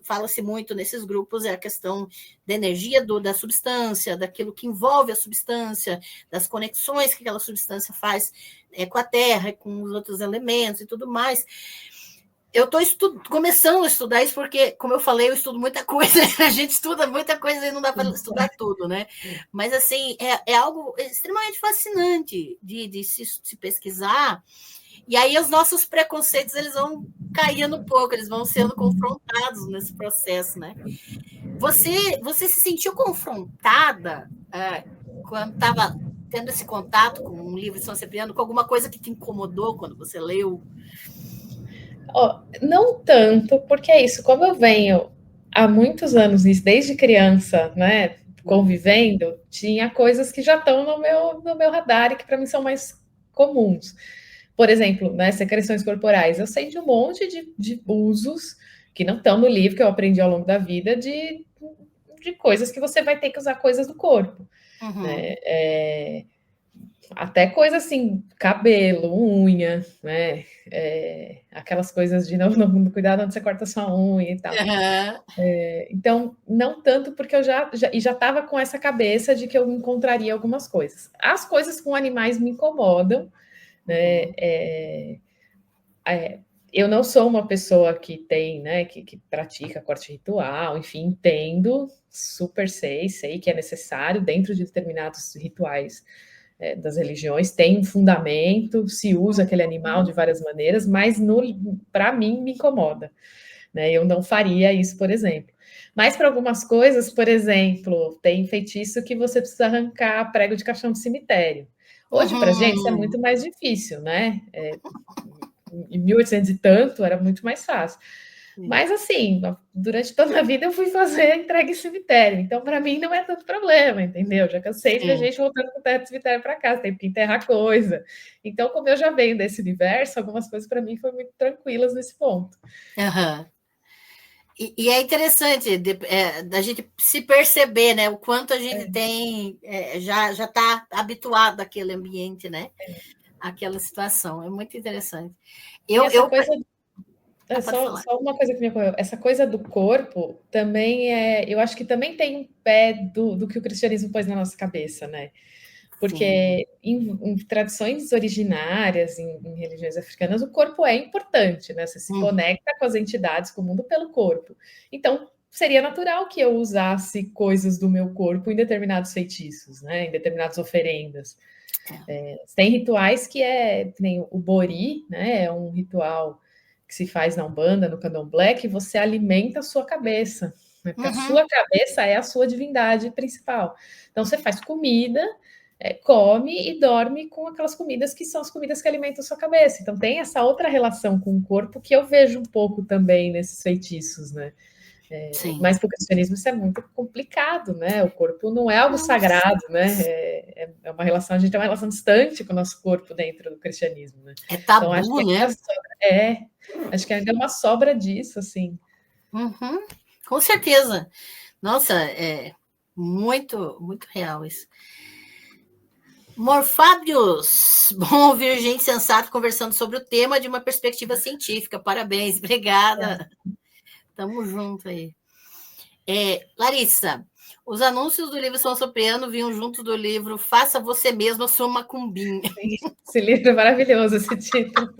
fala-se muito nesses grupos é a questão da energia da substância, daquilo que envolve a substância, das conexões que aquela substância faz com a terra, com os outros elementos e tudo mais. Eu estou começando a estudar isso porque, como eu falei, eu estudo muita coisa, a gente estuda muita coisa e não dá para estudar tudo, né? Mas, assim, é algo extremamente fascinante de se pesquisar. E aí os nossos preconceitos eles vão caindo um pouco, eles vão sendo confrontados nesse processo, né? Você se sentiu confrontada quando estava tendo esse contato com um livro de São Cipriano, com alguma coisa que te incomodou quando você leu? Não tanto, porque é isso, como eu venho há muitos anos nisso, desde criança, né, convivendo, tinha coisas que já estão no meu radar e que para mim são mais comuns. Por exemplo, né, secreções corporais. Eu sei de um monte de usos que não estão no livro, que eu aprendi ao longo da vida, de coisas que você vai ter que usar coisas do corpo. Uhum. Né? Até coisa assim, cabelo, unha, né? Aquelas coisas de não cuidado onde você corta sua unha e tal. Uhum. Então, não tanto porque eu já estava com essa cabeça de que eu encontraria algumas coisas. As coisas com animais me incomodam, né? Eu não sou uma pessoa que tem, né, que pratica corte ritual, enfim, entendo, super sei que é necessário dentro de determinados rituais das religiões, tem um fundamento, se usa aquele animal de várias maneiras, mas para mim me incomoda, né? Eu não faria isso, por exemplo. Mas para algumas coisas, por exemplo, tem feitiço que você precisa arrancar prego de caixão de cemitério. Hoje, para gente, isso é muito mais difícil, né? Em 1800 e tanto, era muito mais fácil. Mas, assim, durante toda a vida eu fui fazer entrega em cemitério. Então, para mim, não é tanto problema, entendeu? Já cansei de ver gente voltando com o teto de cemitério para casa, tem que enterrar coisa. Então, como eu já venho desse universo, algumas coisas para mim foram muito tranquilas nesse ponto. Uhum. E é interessante da gente se perceber, né? O quanto a gente tem, já está habituado àquele ambiente, né? Aquela situação. É muito interessante. Só uma coisa que me ocorreu. Essa coisa do corpo também eu acho que também tem um pé do que o cristianismo pôs na nossa cabeça, né? Porque em tradições originárias, em religiões africanas, o corpo é importante, né? Você se conecta com as entidades, com o mundo pelo corpo. Então, seria natural que eu usasse coisas do meu corpo em determinados feitiços, né? Em determinadas oferendas. Tem rituais que nem o bori, né? É um ritual que se faz na Umbanda, no Candomblé, que você alimenta a sua cabeça, né? Porque a sua cabeça é a sua divindade principal. Então, você faz comida, come e dorme com aquelas comidas que são as comidas que alimentam a sua cabeça. Então, tem essa outra relação com o corpo que eu vejo um pouco também nesses feitiços, né? Mas para o cristianismo isso é muito complicado, né? O corpo não é algo sagrado, né? É uma relação, a gente tem uma relação distante com o nosso corpo dentro do cristianismo, né? É tabu, então, acho que né? Acho que ainda é uma sobra disso, assim. Uhum, com certeza. Nossa, é muito, muito real isso. Morfábios, bom ouvir gente sensata conversando sobre o tema de uma perspectiva científica. Parabéns, obrigada. Tamo junto aí. Larissa, os anúncios do livro São Cipriano vinham junto do livro Faça Você Mesma Sua Macumbinha. Esse livro é maravilhoso, esse título.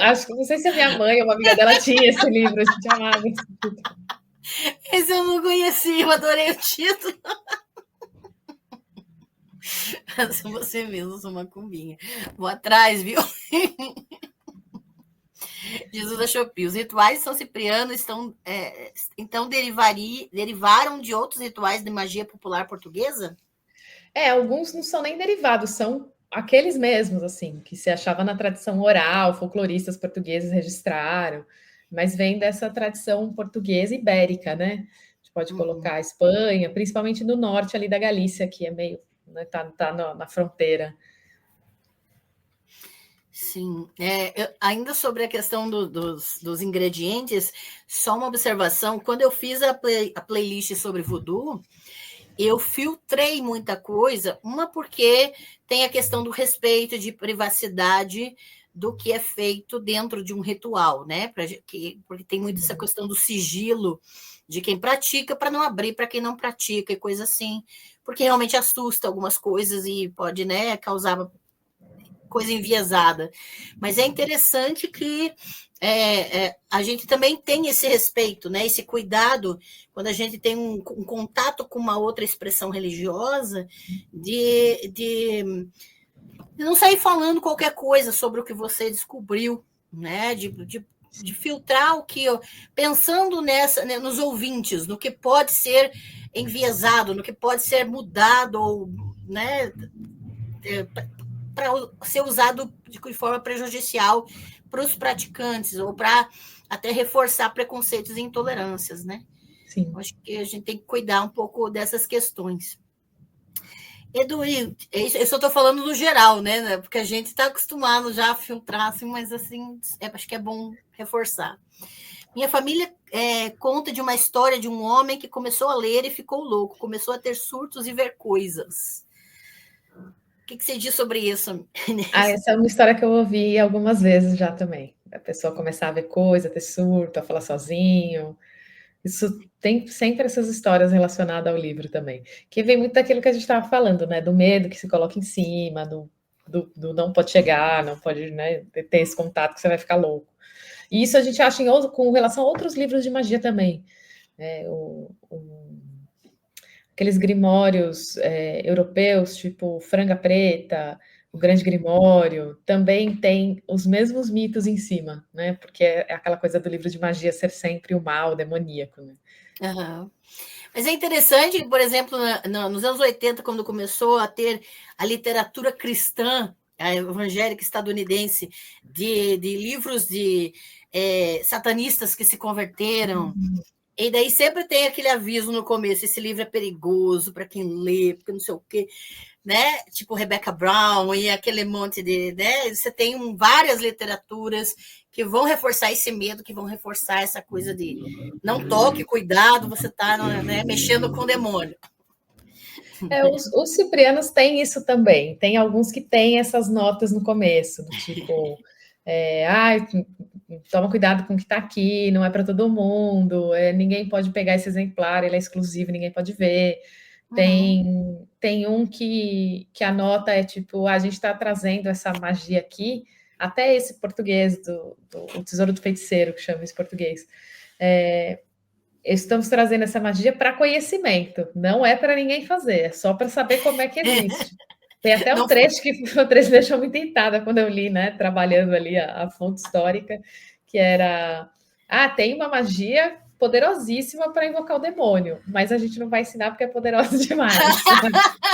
Acho que não sei se a minha mãe ou uma amiga dela tinha esse livro, a gente amava esse título. Esse eu não conheci, eu adorei o título. Faça Você Mesma Sua Macumbinha. Vou atrás, viu? Jesus da Shopee. Os rituais de São Cipriano então derivaram de outros rituais de magia popular portuguesa? Alguns não são nem derivados, são aqueles mesmos, assim, que se achava na tradição oral, folcloristas portugueses registraram, mas vem dessa tradição portuguesa ibérica, né? A gente pode colocar a Espanha, principalmente no norte ali da Galícia, que é meio, né, tá na fronteira. Sim, ainda sobre a questão dos ingredientes, só uma observação, quando eu fiz a playlist sobre voodoo, eu filtrei muita coisa, uma porque tem a questão do respeito de privacidade do que é feito dentro de um ritual, né? Porque tem muito essa questão do sigilo de quem pratica para não abrir para quem não pratica e coisa assim, porque realmente assusta algumas coisas e pode, né, causar coisa enviesada. Mas é interessante que a gente também tem esse respeito, né? Esse cuidado, quando a gente tem um contato com uma outra expressão religiosa, de não sair falando qualquer coisa sobre o que você descobriu, né? De filtrar o que pensando nos ouvintes, no que pode ser enviesado, no que pode ser mudado, ou, né, para ser usado de forma prejudicial para os praticantes, ou para até reforçar preconceitos e intolerâncias, né? Sim. Acho que a gente tem que cuidar um pouco dessas questões. Edu, eu só estou falando no geral, né? Porque a gente está acostumado já a filtrar, assim, mas assim, acho que é bom reforçar. Minha família conta de uma história de um homem que começou a ler e ficou louco, começou a ter surtos e ver coisas. O que você diz sobre isso? Essa é uma história que eu ouvi algumas vezes já também. A pessoa começar a ver coisa, ter surto, a falar sozinho. Isso tem sempre essas histórias relacionadas ao livro também. Que vem muito daquilo que a gente estava falando, né? Do medo que se coloca em cima, do não pode chegar, não pode, né, ter esse contato que você vai ficar louco. E isso a gente acha com relação a outros livros de magia também. Aqueles grimórios europeus, tipo Franga Preta, o Grande Grimório, também tem os mesmos mitos em cima, né? Porque é aquela coisa do livro de magia ser sempre o mal, o demoníaco, né? Uhum. Mas é interessante, por exemplo, nos anos 80, quando começou a ter a literatura cristã, a evangélica estadunidense, de livros de satanistas que se converteram, e daí sempre tem aquele aviso no começo, esse livro é perigoso para quem lê, porque não sei o quê, né? Tipo Rebecca Brown e aquele monte de, né? Você tem várias literaturas que vão reforçar esse medo, que vão reforçar essa coisa de não toque, cuidado, você está, né, mexendo com o demônio. Os ciprianos têm isso também. Tem alguns que têm essas notas no começo, do tipo, toma cuidado com o que está aqui, não é para todo mundo, ninguém pode pegar esse exemplar, ele é exclusivo, ninguém pode ver. Tem um que a nota é tipo, a gente está trazendo essa magia aqui, até esse português o Tesouro do Feiticeiro, que chama esse português. Estamos trazendo essa magia para conhecimento, não é para ninguém fazer, é só para saber como é que existe. Tem até um trecho que o trecho deixou muito irritada quando eu li, né? Trabalhando ali a fonte histórica, que era: tem uma magia poderosíssima para invocar o demônio, mas a gente não vai ensinar porque é poderosa demais.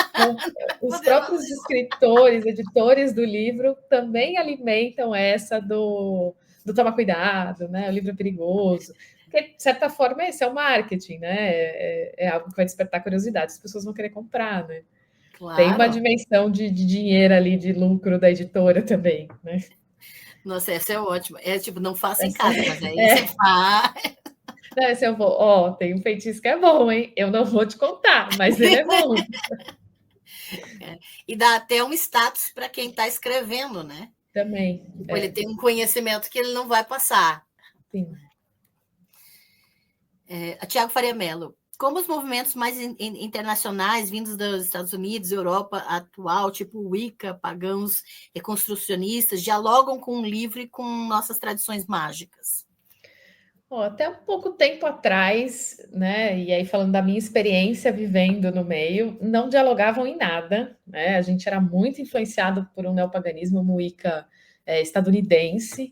Então, os próprios escritores, editores do livro também alimentam essa do tomar cuidado, né? O livro é perigoso. Porque, de certa forma, esse é o marketing, né? É algo que vai despertar curiosidade, as pessoas vão querer comprar, né? Claro. Tem uma dimensão de dinheiro ali, de lucro da editora também, né? Nossa, essa é ótima. Tipo, não faça em casa, mas aí você faz. Não, se eu vou, tem um feitiço que é bom, hein? Eu não vou te contar, mas ele é bom. E dá até um status para quem está escrevendo, né? Também. Ele tem um conhecimento que ele não vai passar. Sim. Tiago Faria Mello. Como os movimentos mais internacionais, vindos dos Estados Unidos, Europa atual, tipo Wicca, pagãos, reconstrucionistas, dialogam com o livro e com nossas tradições mágicas? Até um pouco tempo atrás, né? E aí falando da minha experiência vivendo no meio, não dialogavam em nada, né? A gente era muito influenciado por um neopaganismo Wicca estadunidense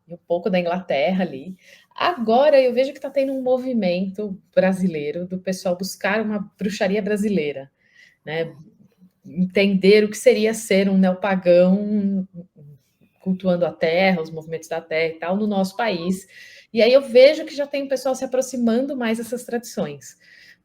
e um pouco da Inglaterra ali. Agora eu vejo que está tendo um movimento brasileiro do pessoal buscar uma bruxaria brasileira, né? Entender o que seria ser um neopagão cultuando a terra, os movimentos da terra e tal, no nosso país. E aí eu vejo que já tem o pessoal se aproximando mais dessas tradições,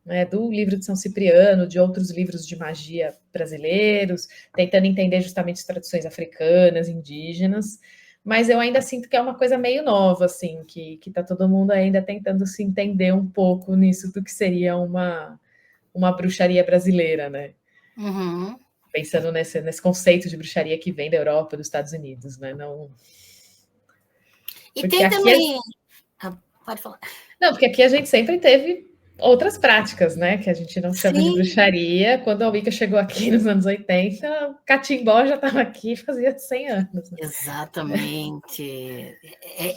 né, do livro de São Cipriano, de outros livros de magia brasileiros, tentando entender justamente as tradições africanas, indígenas, mas eu ainda sinto que é uma coisa meio nova, assim, que tá todo mundo ainda tentando se entender um pouco nisso do que seria uma bruxaria brasileira, né? Uhum. Pensando nesse conceito de bruxaria que vem da Europa, dos Estados Unidos, né? Não... E porque tem aqui também... Pode falar. Não, porque aqui a gente sempre teve outras práticas, né? Que a gente não chama de Sim. bruxaria. Quando a Wicca chegou aqui nos anos 80, o catimbó já estava aqui fazia 100 anos. Né? Exatamente.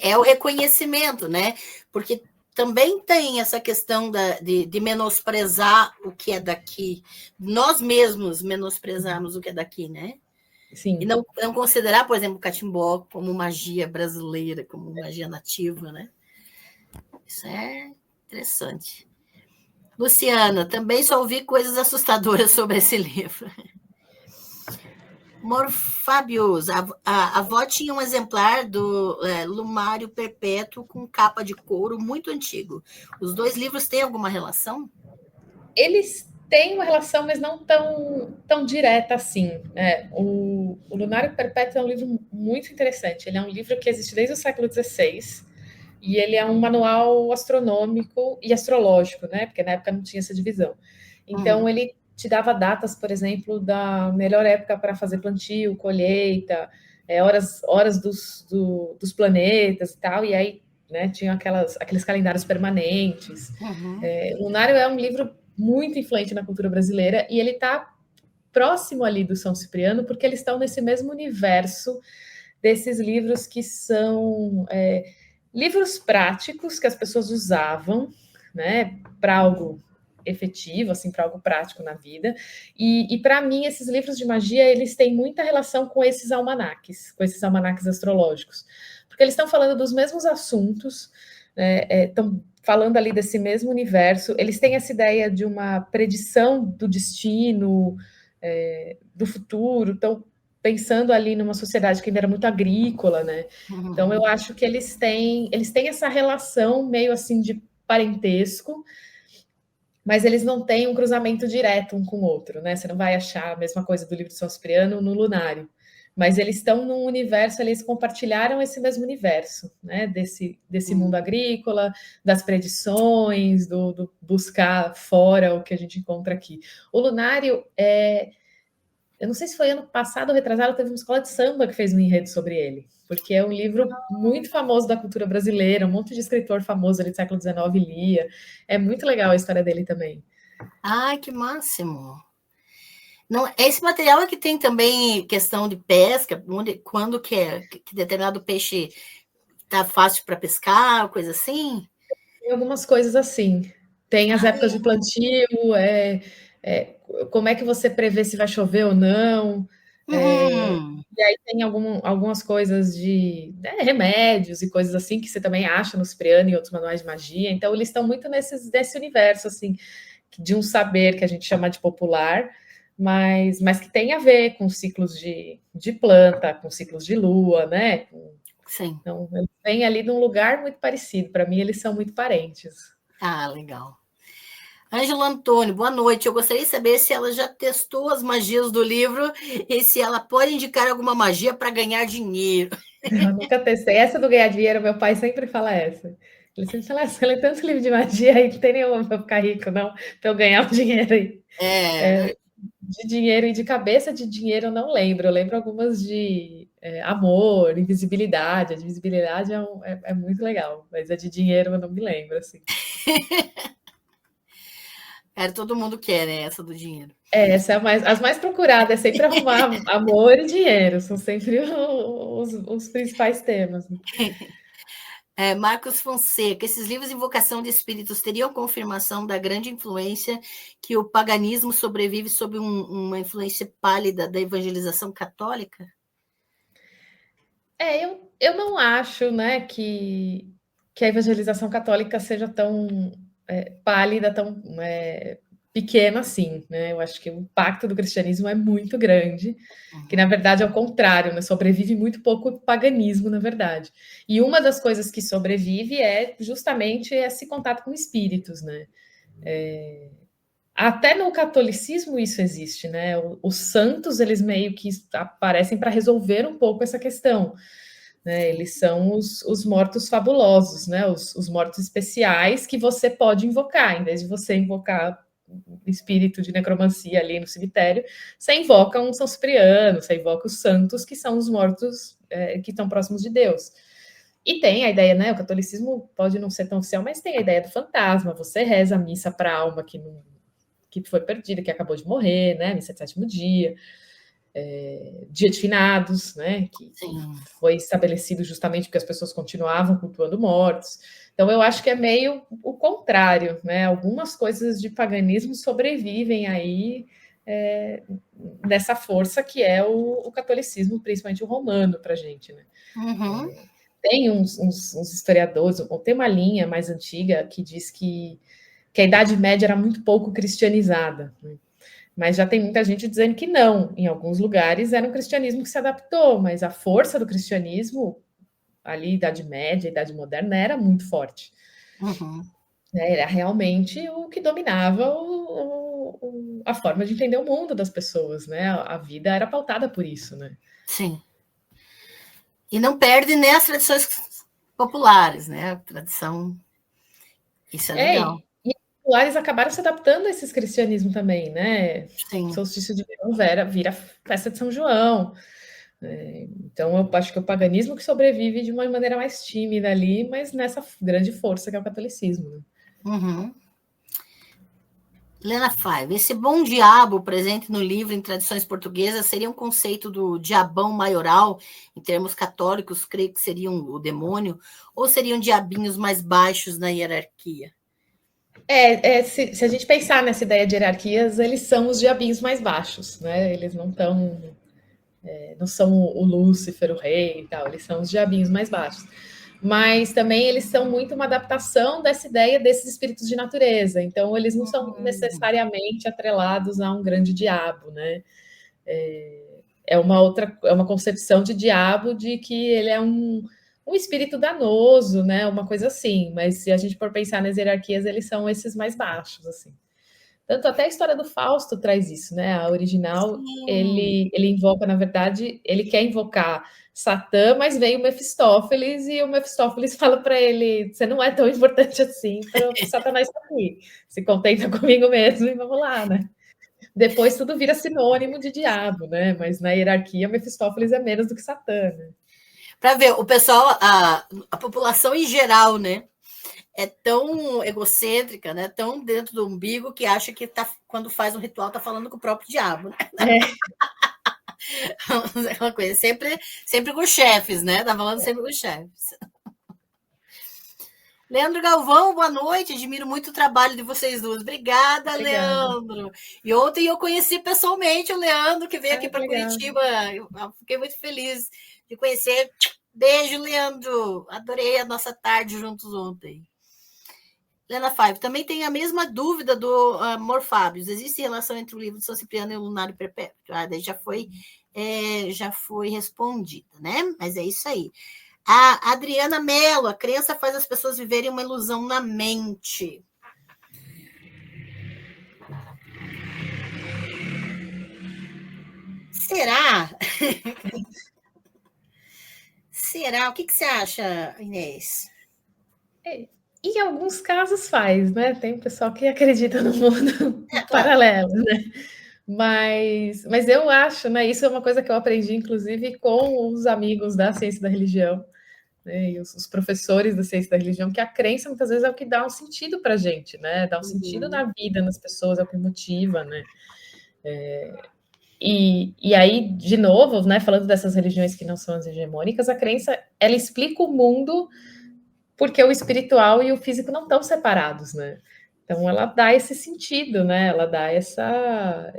É o reconhecimento, né? Porque também tem essa questão de menosprezar o que é daqui. Nós mesmos menosprezarmos o que é daqui, né? Sim. E não considerar, por exemplo, o catimbó como magia brasileira, como magia nativa, né? Isso é interessante. Luciana, também só ouvi coisas assustadoras sobre esse livro. Morfabius, a avó tinha um exemplar do Lumário Perpétuo com capa de couro muito antigo. Os dois livros têm alguma relação? Eles têm uma relação, mas não tão direta assim. Né? O Lunário Perpétuo é um livro muito interessante. Ele é um livro que existe desde o século XVI e ele é um manual astronômico e astrológico, né? Porque na época não tinha essa divisão. Então, ele te dava datas, por exemplo, da melhor época para fazer plantio, colheita, horas dos planetas e tal, e aí né, tinha aqueles calendários permanentes. Uhum. Lunário é um livro muito influente na cultura brasileira e ele está próximo ali do São Cipriano, porque eles estão nesse mesmo universo desses livros que são livros práticos que as pessoas usavam, né, para algo efetivo, assim, para algo prático na vida. E para mim, esses livros de magia, eles têm muita relação com esses almanaques astrológicos, porque eles estão falando dos mesmos assuntos, estão falando ali desse mesmo universo, eles têm essa ideia de uma predição do destino, do futuro, estão pensando ali numa sociedade que ainda era muito agrícola, né? Uhum. Então eu acho que eles têm essa relação meio assim de parentesco, mas eles não têm um cruzamento direto um com o outro, né? Você não vai achar a mesma coisa do livro de São Cipriano no Lunário, mas eles estão num universo, eles compartilharam esse mesmo universo, né? Desse mundo agrícola, das predições, do buscar fora o que a gente encontra aqui. O Lunário eu não sei se foi ano passado ou retrasado, teve uma escola de samba que fez um enredo sobre ele, porque é um livro muito famoso da cultura brasileira, um monte de escritor famoso ali do século XIX lia. É muito legal a história dele também. Ai, que máximo! Não, esse material é que tem também questão de pesca, quando que determinado peixe está fácil para pescar, coisa assim? Tem algumas coisas assim. Tem as épocas de plantio, como é que você prevê se vai chover ou não. E aí tem algumas coisas de remédios e coisas assim que você também acha no Cipriano e outros manuais de magia. Então, eles estão muito nesse universo, assim, de um saber que a gente chama de popular, mas que tem a ver com ciclos de planta, com ciclos de lua, né? Sim. Então, eles vêm ali num lugar muito parecido. Para mim, eles são muito parentes. Ah, legal. Ângelo Antônio, boa noite. Eu gostaria de saber se ela já testou as magias do livro e se ela pode indicar alguma magia para ganhar dinheiro. Eu nunca testei. Essa do ganhar dinheiro, meu pai sempre fala essa. Ele sempre fala, você lê tanto livro de magia aí, não tem nenhuma para ficar rico, não, para eu ganhar o dinheiro aí. De dinheiro e de cabeça de dinheiro eu não lembro. Eu lembro algumas de amor, invisibilidade. A de invisibilidade é muito legal, mas a de dinheiro eu não me lembro, assim. Todo mundo quer, né? Essa do dinheiro. Essa é as mais procuradas, é sempre arrumar amor e dinheiro, são sempre os principais temas. Marcos Fonseca, esses livros de invocação de espíritos teriam confirmação da grande influência que o paganismo sobrevive sob uma influência pálida da evangelização católica? Eu não acho, né, que a evangelização católica seja tão pálida, tão pequena assim, né? Eu acho que o impacto do cristianismo é muito grande, que na verdade é o contrário, né? Sobrevive muito pouco o paganismo, na verdade. E uma das coisas que sobrevive é justamente esse contato com espíritos, né? Até no catolicismo isso existe, né? Os santos, eles meio que aparecem para resolver um pouco essa questão, né? Eles são os mortos fabulosos, né? Os mortos especiais que você pode invocar, em vez de você invocar espírito de necromancia ali no cemitério, você invoca um São Cipriano, você invoca os santos, que são os mortos que estão próximos de Deus. E tem a ideia, né? O catolicismo pode não ser tão oficial, mas tem a ideia do fantasma. Você reza a missa para a alma que foi perdida, que acabou de morrer, né? Missa de sétimo dia, dia de finados, né? Que foi estabelecido justamente porque as pessoas continuavam cultuando mortos. Então, eu acho que é meio o contrário, né? Algumas coisas de paganismo sobrevivem aí nessa força que é o catolicismo, principalmente o romano, para a gente, né? Uhum. Tem uns historiadores, tem uma linha mais antiga que diz que a Idade Média era muito pouco cristianizada, né? Mas já tem muita gente dizendo que não. Em alguns lugares era um cristianismo que se adaptou, mas a força do cristianismo, ali, Idade Média, Idade Moderna, era muito forte. Uhum. Era realmente o que dominava a forma de entender o mundo das pessoas, né? A vida era pautada por isso, né? Sim. E não perde nem as tradições populares, né? A tradição. Isso é legal. E os populares acabaram se adaptando a esse cristianismo também, né? Sim. Solstício de verão vira festa de São João. Então, eu acho que o paganismo que sobrevive de uma maneira mais tímida ali, mas nessa grande força que é o catolicismo. Né? Uhum. Helena Faiva, esse bom diabo presente no livro em tradições portuguesas seria um conceito do diabão maioral, em termos católicos, creio que seriam o demônio, ou seriam diabinhos mais baixos na hierarquia? Se a gente pensar nessa ideia de hierarquias, eles são os diabinhos mais baixos, né? Eles não estão. Não são o Lúcifer, o rei e tal, eles são os diabinhos mais baixos. Mas também eles são muito uma adaptação dessa ideia desses espíritos de natureza. Então, eles não são necessariamente atrelados a um grande diabo, né? É uma concepção de diabo de que ele é um espírito danoso, né? Uma coisa assim. Mas se a gente for pensar nas hierarquias, eles são esses mais baixos, assim. Tanto até a história do Fausto traz isso, né? A original, ele invoca, na verdade, ele quer invocar Satã, mas vem o Mefistófeles e o Mefistófeles fala para ele: você não é tão importante assim para o Satanás estar aqui. Se contenta comigo mesmo e vamos lá, né? Depois tudo vira sinônimo de diabo, né? Mas na hierarquia, Mefistófeles é menos do que Satã, né? Para ver, o pessoal, a população em geral, né? É tão egocêntrica, né? Tão dentro do umbigo que acha que tá, quando faz um ritual tá falando com o próprio diabo, né? É uma coisa sempre com os chefes, né? Tá falando sempre com os chefes. Leandro Galvão, boa noite. Admiro muito o trabalho de vocês duas. Obrigada, Leandro. E ontem eu conheci pessoalmente o Leandro, que veio aqui para Curitiba. Eu fiquei muito feliz de conhecer. Beijo, Leandro. Adorei a nossa tarde juntos ontem. Helena Faiva, também tem a mesma dúvida do Amor Fábios. Existe relação entre o livro de São Cipriano e o Lunário Perpétuo? Daí já foi respondida, né? Mas é isso aí. A Adriana Mello, a crença faz as pessoas viverem uma ilusão na mente. Será? Será? O que você acha, Inês? Em alguns casos faz, né? Tem pessoal que acredita no mundo paralelo, né? Mas eu acho, né? Isso é uma coisa que eu aprendi, inclusive, com os amigos da ciência da religião, né, e os professores da ciência da religião, que a crença muitas vezes é o que dá um sentido para a gente, né? Dá um sentido na vida, nas pessoas, é o que motiva, né? E aí, de novo, né, falando dessas religiões que não são as hegemônicas, a crença, ela explica o mundo porque o espiritual e o físico não estão separados, né? Então, ela dá esse sentido, né? Ela dá essa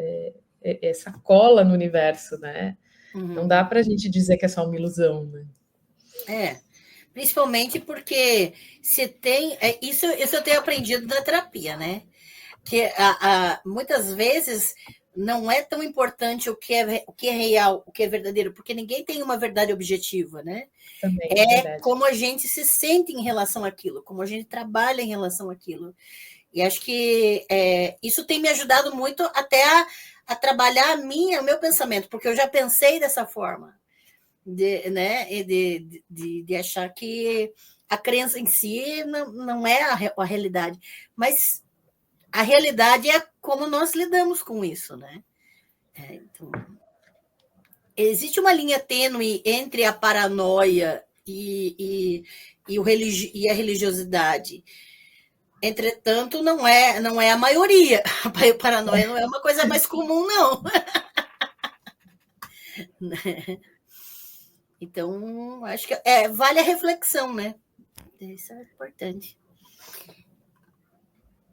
cola no universo, né? Não dá para a gente dizer que é só uma ilusão, né? Principalmente porque se tem. Isso eu tenho aprendido da terapia, né? Que muitas vezes não é tão importante o que é real, o que é verdadeiro, porque ninguém tem uma verdade objetiva, né? Também, é É verdade. como a gente se sente em relação àquilo, como a gente trabalha em relação àquilo. E acho que isso tem me ajudado muito até a trabalhar o meu pensamento, porque eu já pensei dessa forma, né, de achar que a crença em si não é a realidade, mas a realidade é como nós lidamos com isso, né? Então, existe uma linha tênue entre a paranoia e a religiosidade. Entretanto, não é a maioria. A paranoia não é uma coisa mais comum, não. Então, acho que vale a reflexão, né? Isso é importante.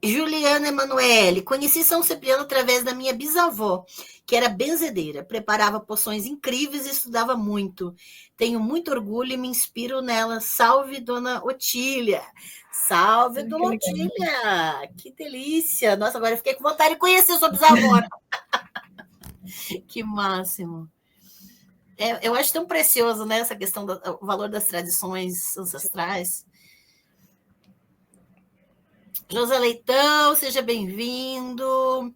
Juliana Emanuele, conheci São Cipriano através da minha bisavó, que era benzedeira, preparava poções incríveis e estudava muito. Tenho muito orgulho e me inspiro nela. Salve, dona Otília! Salve, dona Otília! Que delícia! Nossa, agora eu fiquei com vontade de conhecer sua bisavó. Que máximo! Eu acho tão precioso, né, essa questão do valor das tradições ancestrais. José Leitão, seja bem-vindo.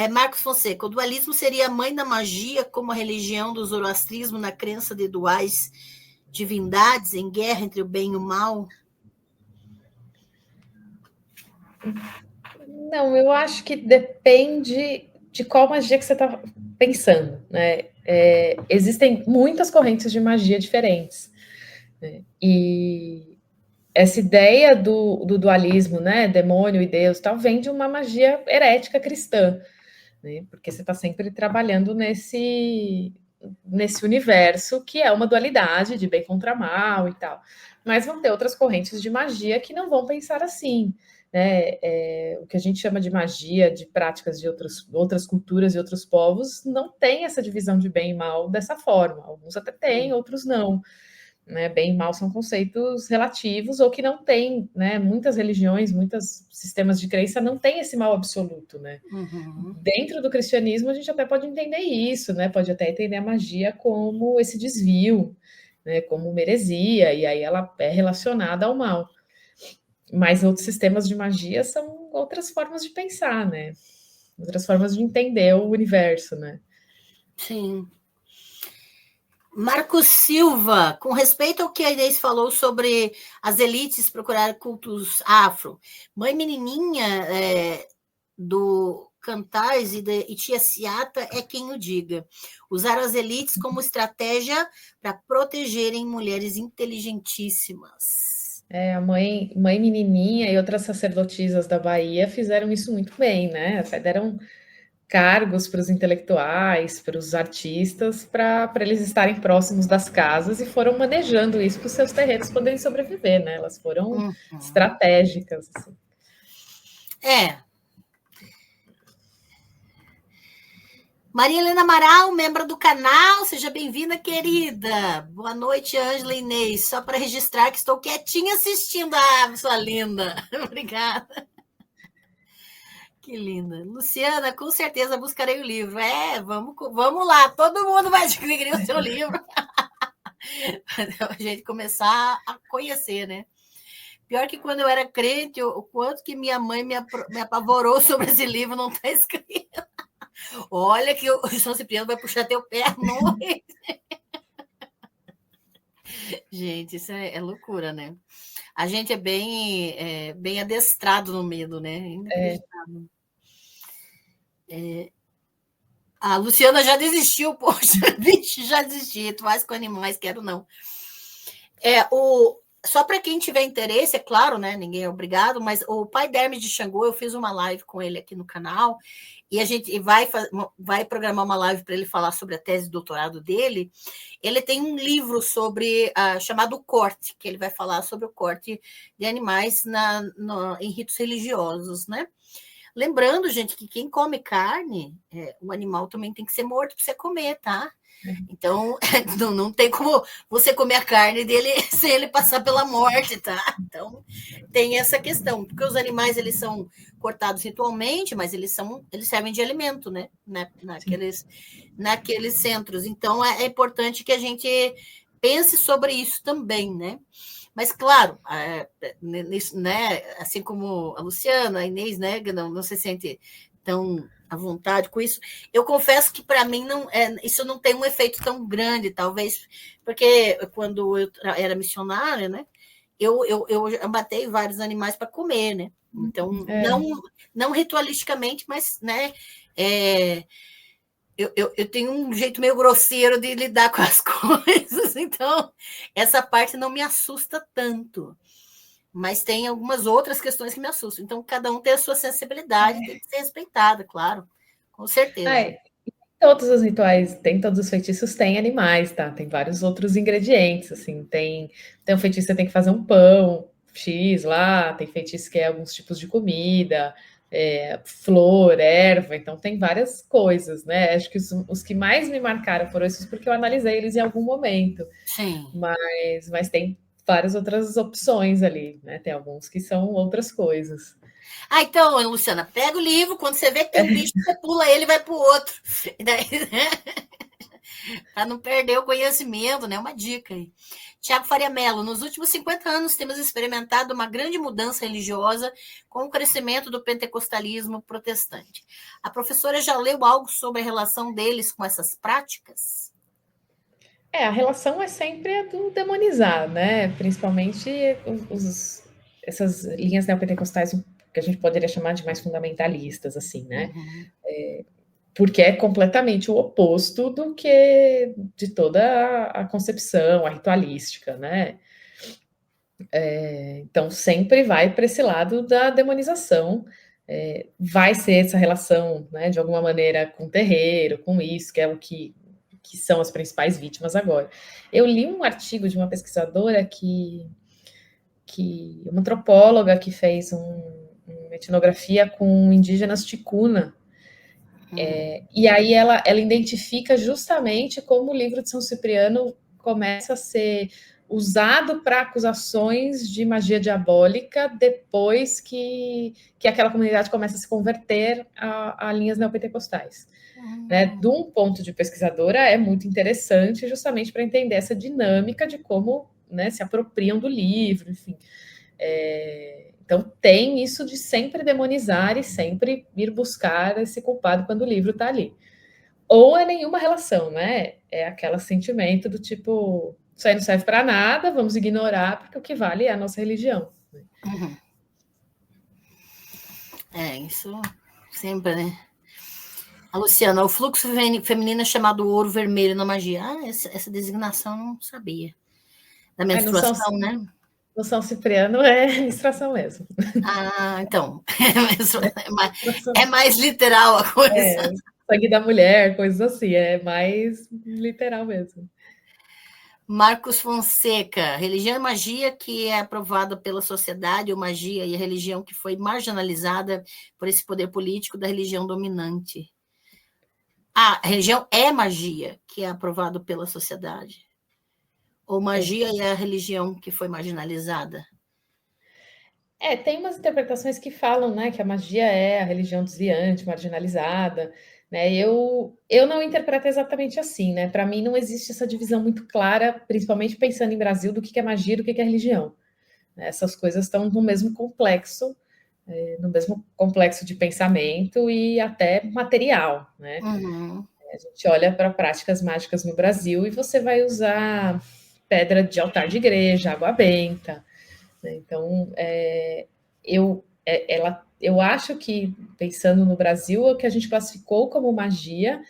Marcos Fonseca, o dualismo seria a mãe da magia, como a religião do zoroastrismo na crença de duais divindades em guerra entre o bem e o mal? Não, eu acho que depende de qual magia que você está pensando, né? Existem muitas correntes de magia diferentes, né? E essa ideia do dualismo, né, demônio e Deus, tal, vem de uma magia herética cristã, né? Porque você está sempre trabalhando nesse universo que é uma dualidade de bem contra mal e tal. Mas vão ter outras correntes de magia que não vão pensar assim, né? O que a gente chama de magia, de práticas de outras culturas e outros povos, não tem essa divisão de bem e mal dessa forma. Alguns até têm, outros não. Né? Bem e mal são conceitos relativos ou que não tem, né? Muitas religiões, muitos sistemas de crença não têm esse mal absoluto, né? Uhum. Dentro do cristianismo a gente até pode entender isso, né? Pode até entender a magia como esse desvio, né? Como uma heresia, e aí ela é relacionada ao mal. Mas outros sistemas de magia são outras formas de pensar, né? Outras formas de entender o universo, né? Sim. Marcos Silva, com respeito ao que a Inês falou sobre as elites procurar cultos afro, Mãe Menininha do Cantais e Tia Ciata é quem o diga. Usaram as elites como estratégia para protegerem mulheres inteligentíssimas. A mãe menininha e outras sacerdotisas da Bahia fizeram isso muito bem, né? Até deram cargos para os intelectuais, para os artistas, para eles estarem próximos das casas e foram manejando isso para os seus terreiros poderem sobreviver, né? Elas foram estratégicas. Assim. Maria Helena Amaral, membro do canal, seja bem-vinda, querida. Boa noite, Ângela e Inês. Só para registrar que estou quietinha assistindo. Sua linda. Obrigada. Que linda. Luciana, com certeza buscarei o livro. Vamos lá. Todo mundo vai adquirir o seu livro. A gente começar a conhecer, né? Pior que quando eu era crente, o quanto que minha mãe me apavorou sobre esse livro, não está escrito. Olha que o São Cipriano vai puxar teu pé à noite. Gente, isso é loucura, né? A gente é bem adestrado no medo, né? Inacreditável. A Luciana já desistiu, poxa, vixe, já desisti, mais com animais, quero não. Só para quem tiver interesse, é claro, né? Ninguém é obrigado, mas o pai Dermes de Xangô, eu fiz uma live com ele aqui no canal, e a gente vai programar uma live para ele falar sobre a tese de doutorado dele. Ele tem um livro chamado Corte, que ele vai falar sobre o corte de animais em ritos religiosos, né? Lembrando, gente, que quem come carne, o animal também tem que ser morto para você comer, tá? Então, não tem como você comer a carne dele sem ele passar pela morte, tá? Então, tem essa questão, porque os animais, eles são cortados ritualmente, mas eles servem de alimento, né? Naqueles centros. Então, é importante que a gente pense sobre isso também, né? Mas, claro, né, assim como a Luciana, a Inês, né, não se sente tão à vontade com isso. Eu confesso que, para mim, isso não tem um efeito tão grande, talvez, porque quando eu era missionária, né, eu matei vários animais para comer, né? Então, não ritualisticamente, mas, né, eu tenho um jeito meio grosseiro de lidar com as coisas, então essa parte não me assusta tanto. Mas tem algumas outras questões que me assustam. Então, cada um tem a sua sensibilidade, tem que ser respeitada, claro, com certeza. Todos os rituais, todos os feitiços têm animais, tá? Tem vários outros ingredientes, assim, tem um feitiço que você tem que fazer um pão X lá, tem feitiço que é alguns tipos de comida, flor, erva, então tem várias coisas, né? Acho que os que mais me marcaram foram esses porque eu analisei eles em algum momento. Sim. Mas tem várias outras opções ali, né? Tem alguns que são outras coisas. Então, Luciana, pega o livro, quando você vê que tem um bicho, você pula ele e vai para o outro. Para não perder o conhecimento, né? Uma dica aí. Tiago Faria Mello, nos últimos 50 anos temos experimentado uma grande mudança religiosa com o crescimento do pentecostalismo protestante. A professora já leu algo sobre a relação deles com essas práticas? A relação é sempre a do demonizar, né? Principalmente essas linhas neopentecostais que a gente poderia chamar de mais fundamentalistas, assim, né? Uhum. Porque é completamente o oposto do que de toda a concepção, a ritualística, né? Então sempre vai para esse lado da demonização. Vai ser essa relação, né, de alguma maneira, com o terreiro, com isso, que é o que são as principais vítimas agora. Eu li um artigo de uma pesquisadora uma antropóloga que fez uma etnografia com indígenas ticuna, e aí ela identifica justamente como o livro de São Cipriano começa a ser usado para acusações de magia diabólica depois que aquela comunidade começa a se converter a linhas neopentecostais. Né? De um ponto de pesquisadora, é muito interessante justamente para entender essa dinâmica de como, né, se apropriam do livro, enfim. Então, tem isso de sempre demonizar e sempre ir buscar esse culpado quando o livro está ali. Ou é nenhuma relação, né? É aquele sentimento do tipo, isso aí não serve para nada, vamos ignorar, porque o que vale é a nossa religião. Uhum. Isso sempre, né? A Luciana, o fluxo feminino é chamado ouro vermelho na magia. Essa designação eu não sabia. Da menstruação, né? No São Cipriano é menstruação mesmo. Então. É mais literal a coisa. Sangue da mulher, coisas assim. É mais literal mesmo. Marcos Fonseca, religião e magia que é aprovada pela sociedade, ou magia e a religião que foi marginalizada por esse poder político da religião dominante. A religião é magia que é aprovado pela sociedade. Ou magia é a religião que foi marginalizada? Tem umas interpretações que falam, né, que a magia é a religião desviante, marginalizada, né? Eu não interpreto exatamente assim, né? Para mim não existe essa divisão muito clara, principalmente pensando em Brasil, do que é magia e do que é religião. Essas coisas estão no mesmo complexo, de pensamento e até material, né? Uhum. A gente olha para práticas mágicas no Brasil e você vai usar pedra de altar de igreja, água benta, né? Então, eu acho que, pensando no Brasil, o que a gente classificou como magia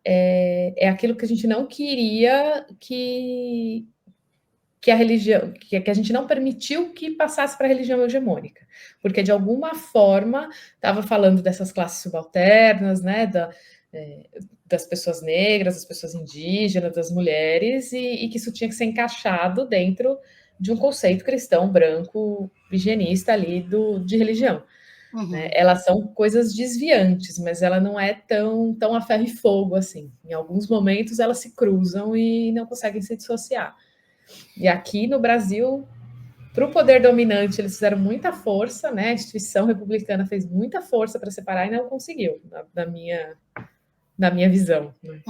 é aquilo que a gente não queria que a religião, que a gente não permitiu que passasse para a religião hegemônica, porque de alguma forma estava falando dessas classes subalternas, né, das pessoas negras, das pessoas indígenas, das mulheres, e que isso tinha que ser encaixado dentro de um conceito cristão branco higienista ali de religião. Né? Elas são coisas desviantes, mas ela não é tão a ferro e fogo assim. Em alguns momentos elas se cruzam e não conseguem se dissociar. E aqui no Brasil, para o poder dominante, eles fizeram muita força, né? A instituição republicana fez muita força para separar e não conseguiu, na minha visão. Né?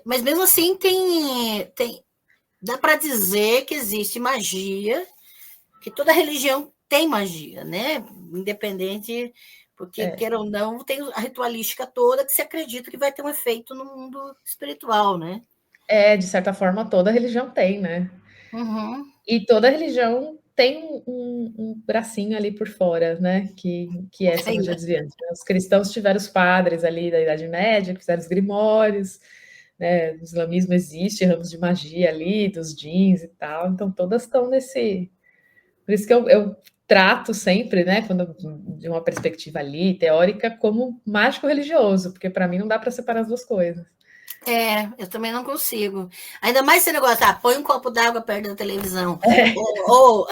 Mas mesmo assim dá para dizer que existe magia, que toda religião tem magia, né? Independente, porque quer ou não, tem a ritualística toda que se acredita que vai ter um efeito no mundo espiritual, né? De certa forma, toda religião tem, né? E toda religião tem um bracinho ali por fora, né? Que é essa magia desviante. Os cristãos tiveram os padres ali da Idade Média, que fizeram os grimórios, né? O islamismo existe, ramos de magia ali, dos jeans e tal. Então, todas estão nesse... Por isso que eu trato sempre, né, de uma perspectiva ali, teórica, como mágico-religioso, porque para mim não dá para separar as duas coisas. Eu também não consigo. Ainda mais esse negócio, põe um copo d'água perto da televisão, ou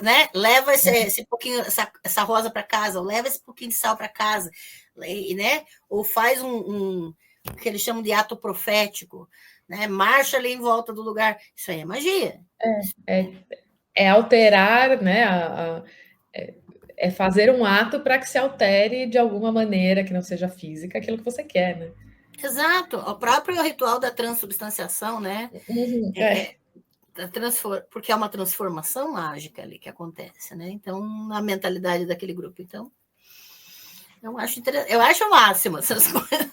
né, leva esse pouquinho, essa rosa para casa, ou leva esse pouquinho de sal para casa, né? Ou faz o que eles chamam de ato profético, né? Marcha ali em volta do lugar. Isso aí é magia. É alterar, né? É fazer um ato para que se altere de alguma maneira que não seja física aquilo que você quer, né? Exato. O próprio ritual da transubstanciação, né? Porque é uma transformação mágica ali que acontece, né? Então, na mentalidade daquele grupo. Então, eu acho o máximo essas coisas.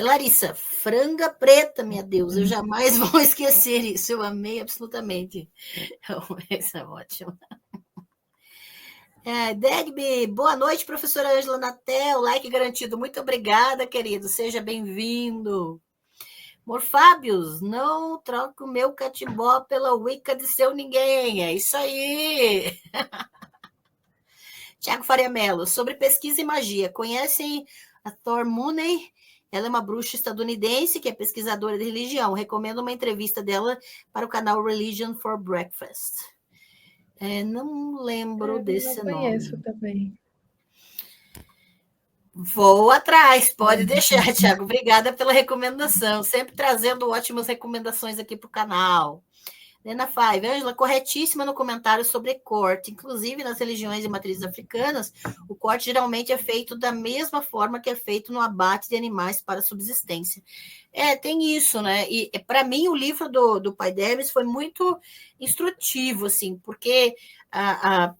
Larissa, franga preta, minha Deus, eu jamais vou esquecer isso. Eu amei absolutamente. Isso é ótimo. Degby, boa noite, professora Ângela Natel, like garantido. Muito obrigada, querido. Seja bem-vindo. Morfábios, não troque o meu catimbó pela Wicca de seu ninguém. É isso aí. Tiago Faria Mello, sobre pesquisa e magia. Conhecem a Thor Mooney? Ela é uma bruxa estadunidense que é pesquisadora de religião. Recomendo uma entrevista dela para o canal Religion for Breakfast. Não lembro desse nome. Não conheço também. Vou atrás, pode deixar, Tiago. Obrigada pela recomendação. Sempre trazendo ótimas recomendações aqui para o canal. Lena Five, Ângela, corretíssima no comentário sobre corte. Inclusive, nas religiões de matrizes africanas, o corte geralmente é feito da mesma forma que é feito no abate de animais para subsistência. Tem isso, né? E para mim, o livro do Pai Demis foi muito instrutivo, assim, porque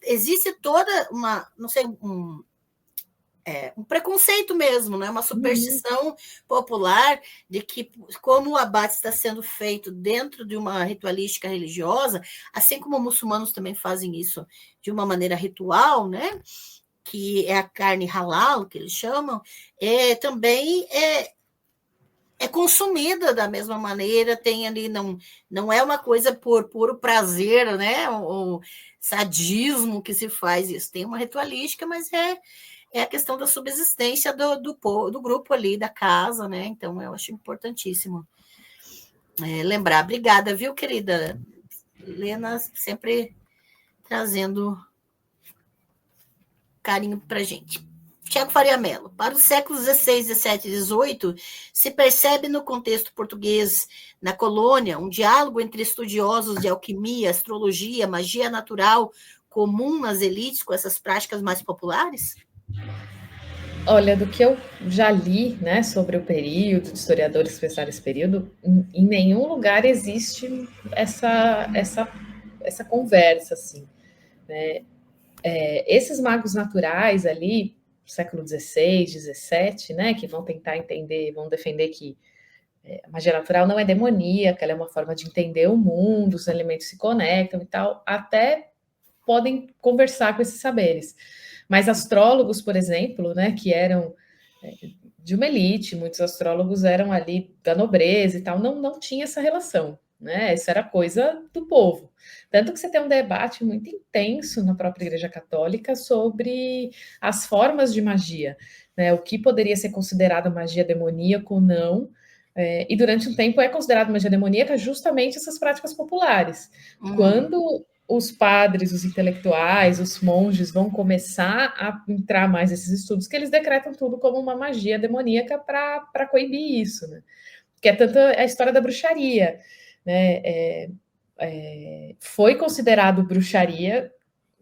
existe toda uma, não sei, um preconceito mesmo, né? Uma superstição popular de que, como o abate está sendo feito dentro de uma ritualística religiosa, assim como muçulmanos também fazem isso de uma maneira ritual, né? Que é a carne halal, que eles chamam, também é consumida da mesma maneira, tem ali, não é uma coisa por puro prazer, né? Ou sadismo que se faz isso. Tem uma ritualística, mas é a questão da subsistência do grupo ali, da casa, né? Então, eu acho importantíssimo lembrar. Obrigada, viu, querida? Lena sempre trazendo carinho para a gente. Tiago Faria Mello. Para os séculos XVI, XVII e XVIII, se percebe no contexto português, na colônia, um diálogo entre estudiosos de alquimia, astrologia, magia natural, comum nas elites com essas práticas mais populares? Olha, do que eu já li, né, sobre o período, de historiadores que pensaram esse período, em nenhum lugar existe essa conversa, assim, né? Esses magos naturais ali, século XVI, XVII, né, que vão tentar entender, vão defender que a magia natural não é demoníaca, ela é uma forma de entender o mundo, os elementos se conectam e tal, até podem conversar com esses saberes. Mas astrólogos, por exemplo, né, que eram de uma elite, muitos astrólogos eram ali da nobreza e tal, não tinha essa relação, né? Isso era coisa do povo. Tanto que você tem um debate muito intenso na própria Igreja Católica sobre as formas de magia, né? O que poderia ser considerado magia demoníaca ou não. E durante um tempo é considerado magia demoníaca justamente essas práticas populares. Quando os padres, os intelectuais, os monges vão começar a entrar mais nesses estudos, que eles decretam tudo como uma magia demoníaca para coibir isso, né? Que é tanto a história da bruxaria, né? Foi considerado bruxaria,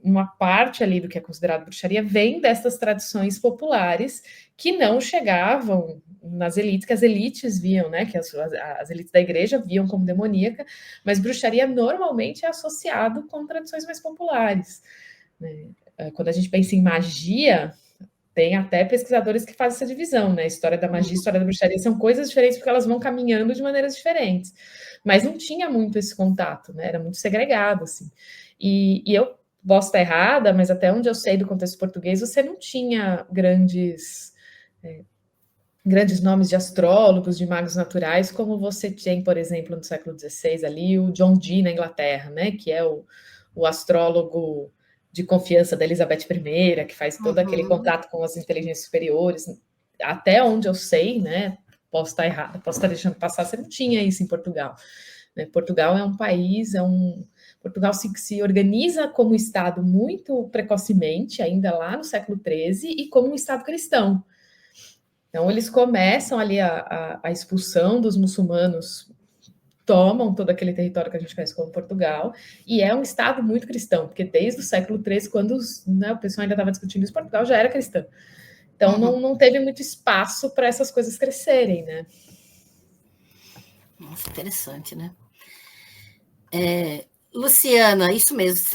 uma parte ali do que é considerado bruxaria vem dessas tradições populares que não chegavam nas elites, que as elites viam, né? Que as elites da igreja viam como demoníaca, mas bruxaria normalmente é associado com tradições mais populares, né? Quando a gente pensa em magia, tem até pesquisadores que fazem essa divisão, né? A história da magia e a história da bruxaria são coisas diferentes porque elas vão caminhando de maneiras diferentes. Mas não tinha muito esse contato, né? Era muito segregado, assim. E eu posso estar errada, mas até onde eu sei do contexto português, você não tinha grandes nomes de astrólogos, de magos naturais, como você tem, por exemplo, no século XVI ali, o John Dee na Inglaterra, né? Que é o astrólogo de confiança da Elizabeth I, que faz todo aquele contato com as inteligências superiores. Até onde eu sei, né? Posso estar errada, posso estar deixando passar, você não tinha isso em Portugal. Né? Portugal é um país, Portugal se organiza como Estado muito precocemente, ainda lá no século XIII, e como um Estado cristão. Então, eles começam ali a expulsão dos muçulmanos, tomam todo aquele território que a gente conhece como Portugal, e é um Estado muito cristão, porque desde o século XIII, quando o pessoal ainda estava discutindo isso, Portugal já era cristão. Então, não teve muito espaço para essas coisas crescerem, né? Nossa, interessante, né? Luciana, isso mesmo,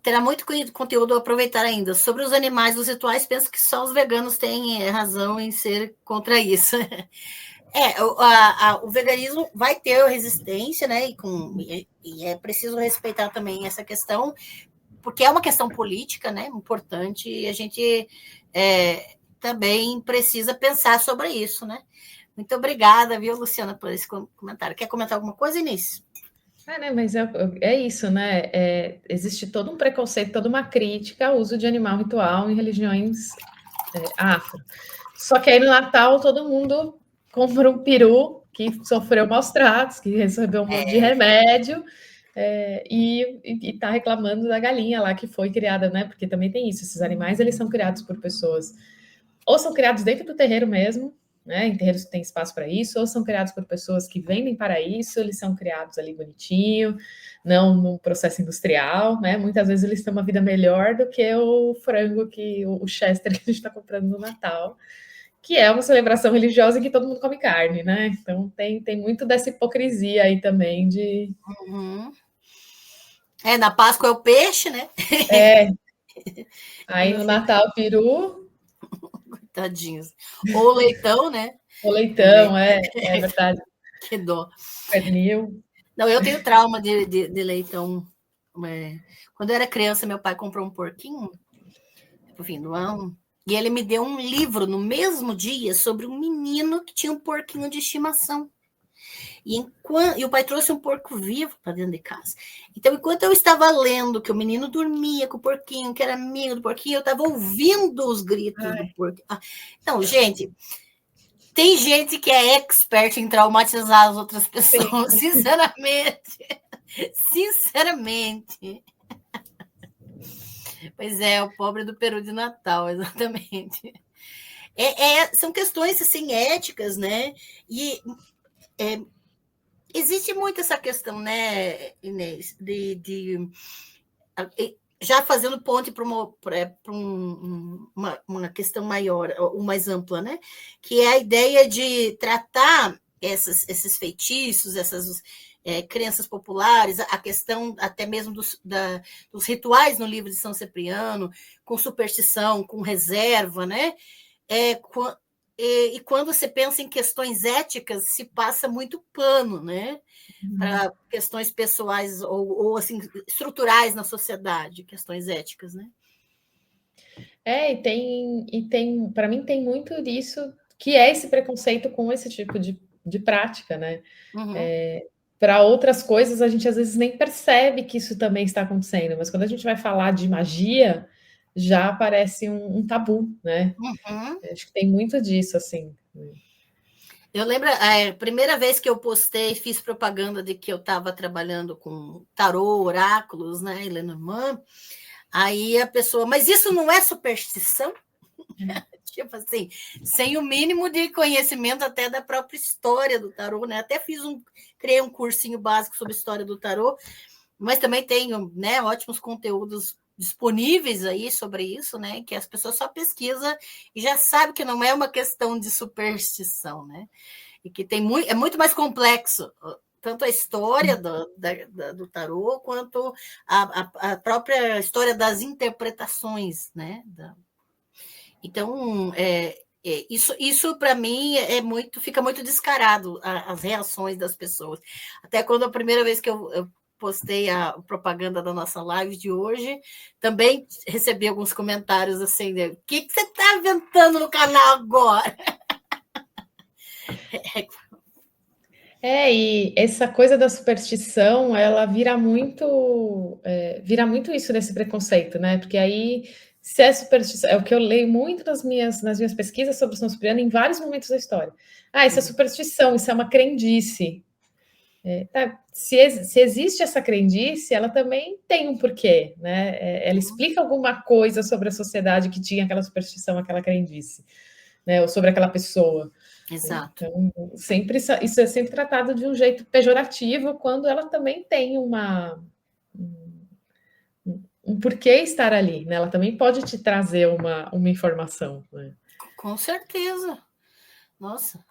terá muito conteúdo a aproveitar ainda. Sobre os animais, os rituais, penso que só os veganos têm razão em ser contra isso. O veganismo vai ter resistência, né? E é preciso respeitar também essa questão, porque é uma questão política, né? Importante, e a gente também precisa pensar sobre isso, né? Muito obrigada, viu, Luciana, por esse comentário. Quer comentar alguma coisa, Inês? Né, mas é isso, né? Existe todo um preconceito, toda uma crítica ao uso de animal ritual em religiões afro. Só que aí no Natal todo mundo compra um peru que sofreu maus tratos, que recebeu um monte de remédio, e tá reclamando da galinha lá que foi criada, né? Porque também tem isso, esses animais eles são criados por pessoas, ou são criados dentro do terreiro mesmo, né? Em terreiros que tem espaço para isso, ou são criados por pessoas que vendem para isso, eles são criados ali bonitinho, não no processo industrial, né? Muitas vezes eles têm uma vida melhor do que o frango o Chester que a gente está comprando no Natal, que é uma celebração religiosa em que todo mundo come carne, né? Então tem muito dessa hipocrisia aí também de. Na Páscoa é o peixe, né? Aí no Natal, peru. Coitadinhos. Ou leitão, né? O leitão, é verdade. Que dó. Pernil. Não, eu tenho trauma de leitão. Quando eu era criança, meu pai comprou um porquinho, no fim do ano, e ele me deu um livro no mesmo dia sobre um menino que tinha um porquinho de estimação. E o pai trouxe um porco vivo para dentro de casa. Então, enquanto eu estava lendo que o menino dormia com o porquinho, que era amigo do porquinho, eu estava ouvindo os gritos do porco. Então, gente, tem gente que é expert em traumatizar as outras pessoas, sinceramente. Sinceramente. Pois é, o pobre do peru de Natal, exatamente. São questões assim, éticas, né? E existe muito essa questão, né, Inês, já fazendo ponte para uma questão maior, ou mais ampla, né? Que é a ideia de tratar esses feitiços, essas crenças populares, a questão até mesmo dos rituais no livro de São Cipriano, com superstição, com reserva, né? E quando você pensa em questões éticas, se passa muito pano, né? Para questões pessoais ou assim, estruturais na sociedade, questões éticas, né? E tem, para mim, tem muito disso, que é esse preconceito com esse tipo de prática, né? Uhum. Para outras coisas, a gente às vezes nem percebe que isso também está acontecendo, mas quando a gente vai falar de magia, já parece um tabu, né? Uhum. Acho que tem muito disso, assim. Eu lembro, a primeira vez que eu postei, fiz propaganda de que eu estava trabalhando com tarô, oráculos, né, e Lenormand. Aí a pessoa, mas isso não é superstição? Tipo assim, sem o mínimo de conhecimento até da própria história do tarô, né? Até criei um cursinho básico sobre história do tarô, mas também tenho, né, ótimos conteúdos disponíveis aí sobre isso, né? Que as pessoas só pesquisam e já sabem que não é uma questão de superstição, né? E que é muito mais complexo, tanto a história do tarô quanto a própria história das interpretações, né? Então, isso para mim fica muito descarado as reações das pessoas. Até quando a primeira vez que eu postei a propaganda da nossa live de hoje, também recebi alguns comentários assim, né? O que você está inventando no canal agora? E essa coisa da superstição, ela vira muito isso desse preconceito, né? Porque aí, se é superstição, é o que eu leio muito nas minhas pesquisas sobre São Cipriano em vários momentos da história. Ah, isso é superstição, isso é uma crendice. Tá, se existe essa crendice, ela também tem um porquê, né? Ela explica alguma coisa sobre a sociedade que tinha aquela superstição, aquela crendice, né? Ou sobre aquela pessoa. Exato. Então, sempre isso é sempre tratado de um jeito pejorativo, quando ela também tem um porquê estar ali, né? Ela também pode te trazer uma informação, né? Com certeza. Nossa.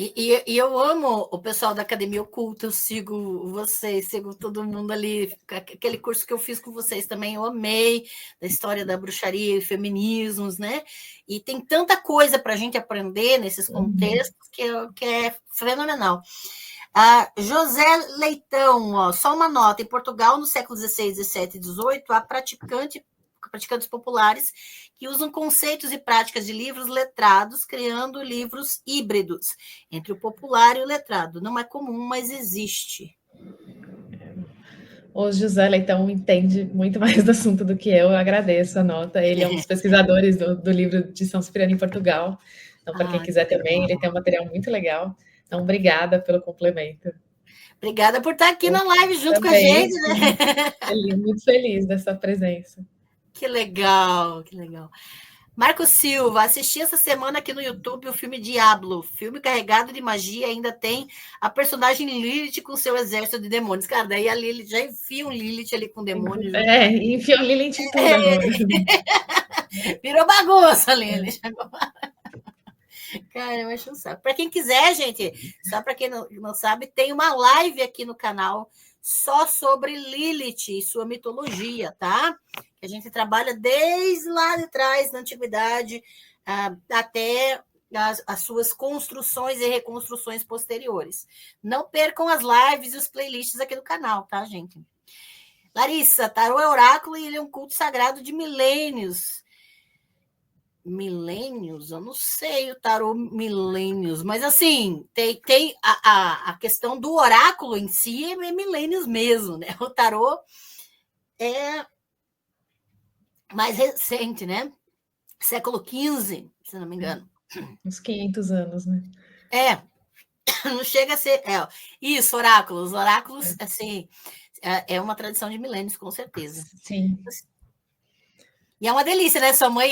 E eu amo o pessoal da Academia Oculta, eu sigo vocês, sigo todo mundo ali. Aquele curso que eu fiz com vocês também, eu amei, da história da bruxaria e feminismos, né? E tem tanta coisa para a gente aprender nesses contextos que é fenomenal. José Leitão, ó, só uma nota: em Portugal, no século XVI, XVII e XVIII, há praticantes populares que usam conceitos e práticas de livros letrados, criando livros híbridos entre o popular e o letrado. Não é comum, mas existe. O José Leitão entende muito mais do assunto do que eu agradeço a nota. Ele é um dos pesquisadores do livro de São Cipriano em Portugal. Então, para quem quiser também, ele tem um material muito legal. Então, obrigada pelo complemento. Obrigada por estar aqui Eu na live junto com a também gente, né? muito feliz dessa presença. Que legal, que legal. Marco Silva, assisti essa semana aqui no YouTube o filme Diablo, filme carregado de magia, ainda tem a personagem Lilith com seu exército de demônios. Cara, daí a Lilith já enfia um Lilith ali com demônios. Enfiou Lilith em tudo agora. Virou bagunça, Lilith. Cara, eu acho um saco. Para quem quiser, gente, só para quem não sabe, tem uma live aqui no canal só sobre Lilith e sua mitologia, tá? Que a gente trabalha desde lá de trás, na antiguidade, até as suas construções e reconstruções posteriores. Não percam as lives e os playlists aqui do canal, tá, gente? Larissa, tarô é oráculo e ele é um culto sagrado de milênios. Milênios? Eu não sei o tarô milênios, mas assim, tem a questão do oráculo em si é milênios mesmo, né? O tarô é mais recente, né? Século XV, se não me engano. Uns 500 anos, né? Não chega a ser. Isso, oráculos. Oráculos, assim, é uma tradição de milênios, com certeza. Sim. E é uma delícia, né? Sua mãe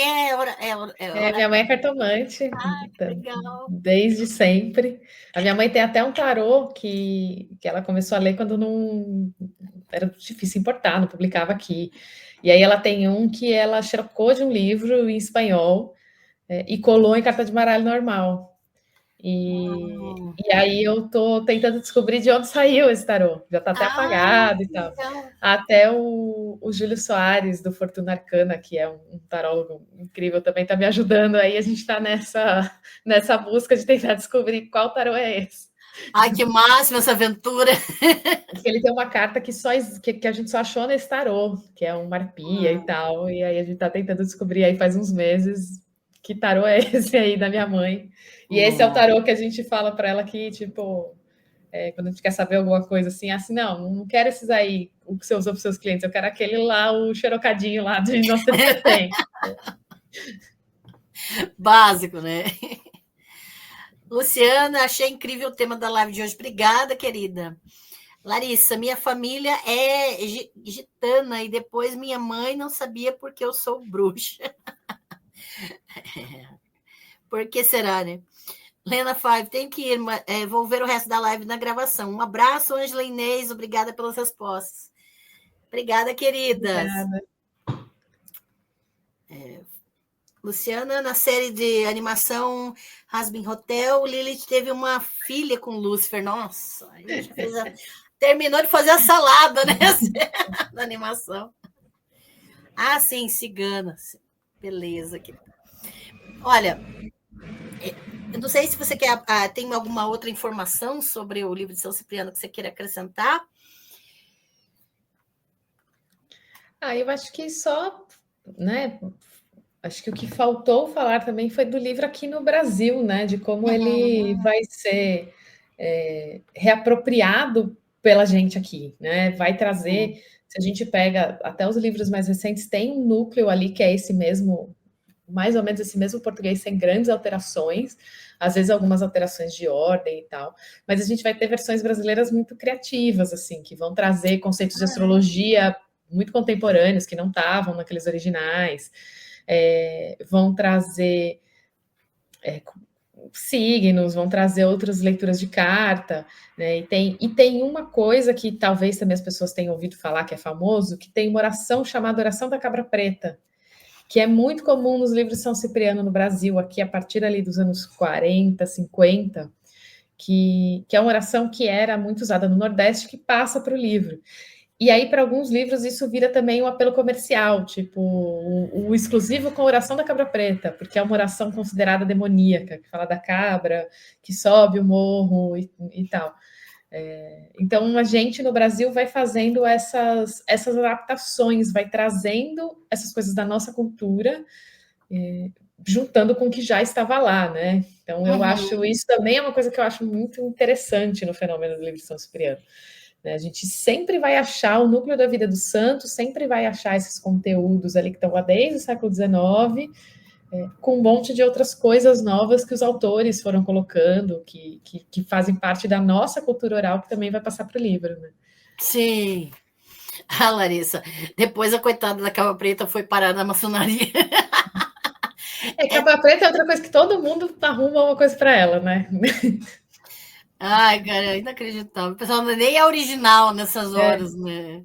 minha mãe é cartomante, legal. desde sempre. A minha mãe tem até um tarô que ela começou a ler quando não era difícil importar, não publicava aqui. E aí ela tem um que ela xerocou de um livro em espanhol e colou em carta de baralho normal. E aí eu tô tentando descobrir de onde saiu esse tarô. Já tá até apagado e tal. Legal. Até o Júlio Soares, do Fortuna Arcana, que é um tarólogo incrível, também tá me ajudando. Aí a gente tá nessa busca de tentar descobrir qual tarô é esse. Ai, que máxima essa aventura. Porque ele tem uma carta que a gente só achou nesse tarô, que é um arpia e tal, e aí a gente tá tentando descobrir aí faz uns meses que tarô é esse aí da minha mãe. E esse é o tarô que a gente fala para ela que, tipo, quando a gente quer saber alguma coisa assim, não quero esses aí, o que você usou para seus clientes, eu quero aquele lá, o xerocadinho lá de 1970. Básico, né? Luciana, achei incrível o tema da live de hoje. Obrigada, querida. Larissa, minha família é gitana e depois minha mãe não sabia porque eu sou bruxa. Por que será, né? Lena Five, tem que ir, vou ver o resto da live na gravação. Um abraço, Ângela Inês, obrigada pelas respostas. Obrigada, queridas. Obrigada. Luciana, na série de animação Hasbin Hotel, Lilith teve uma filha com Lúcifer. Nossa, terminou de fazer a salada, né? Da animação. Ah, sim, cigana. Beleza. Olha, eu não sei se você tem alguma outra informação sobre o livro de São Cipriano que você queira acrescentar. Eu acho que só, né? Acho que o que faltou falar também foi do livro aqui no Brasil, né? De como ele vai ser reapropriado pela gente aqui, né? Vai trazer, se a gente pega até os livros mais recentes, tem um núcleo ali que é esse mesmo, mais ou menos esse mesmo português, sem grandes alterações, às vezes algumas alterações de ordem e tal, mas a gente vai ter versões brasileiras muito criativas, assim, que vão trazer conceitos de astrologia muito contemporâneos, que não estavam naqueles originais, vão trazer signos, vão trazer outras leituras de carta, né? E tem uma coisa que talvez também as pessoas tenham ouvido falar, que é famoso, que tem uma oração chamada Oração da Cabra Preta, que é muito comum nos livros de São Cipriano no Brasil, aqui a partir ali dos anos 40, 50, que é uma oração que era muito usada no Nordeste, que passa para o livro. E aí, para alguns livros, isso vira também um apelo comercial, tipo o exclusivo com a oração da cabra preta, porque é uma oração considerada demoníaca, que fala da cabra, que sobe o morro e tal. Então, a gente no Brasil vai fazendo essas adaptações, vai trazendo essas coisas da nossa cultura, juntando com o que já estava lá, né? Então, eu acho isso também é uma coisa que eu acho muito interessante no fenômeno do livro de São Cipriano. A gente sempre vai achar o núcleo da vida do santo, sempre vai achar esses conteúdos ali que estão lá desde o século XIX, com um monte de outras coisas novas que os autores foram colocando, que fazem parte da nossa cultura oral, que também vai passar para o livro. Né? Sim. Ah, Larissa, depois a coitada da Cabra Preta foi parar na maçonaria. Cabra Preta é outra coisa que todo mundo arruma uma coisa para ela, né? Ai, cara, inacreditável. O pessoal nem é original nessas horas, né?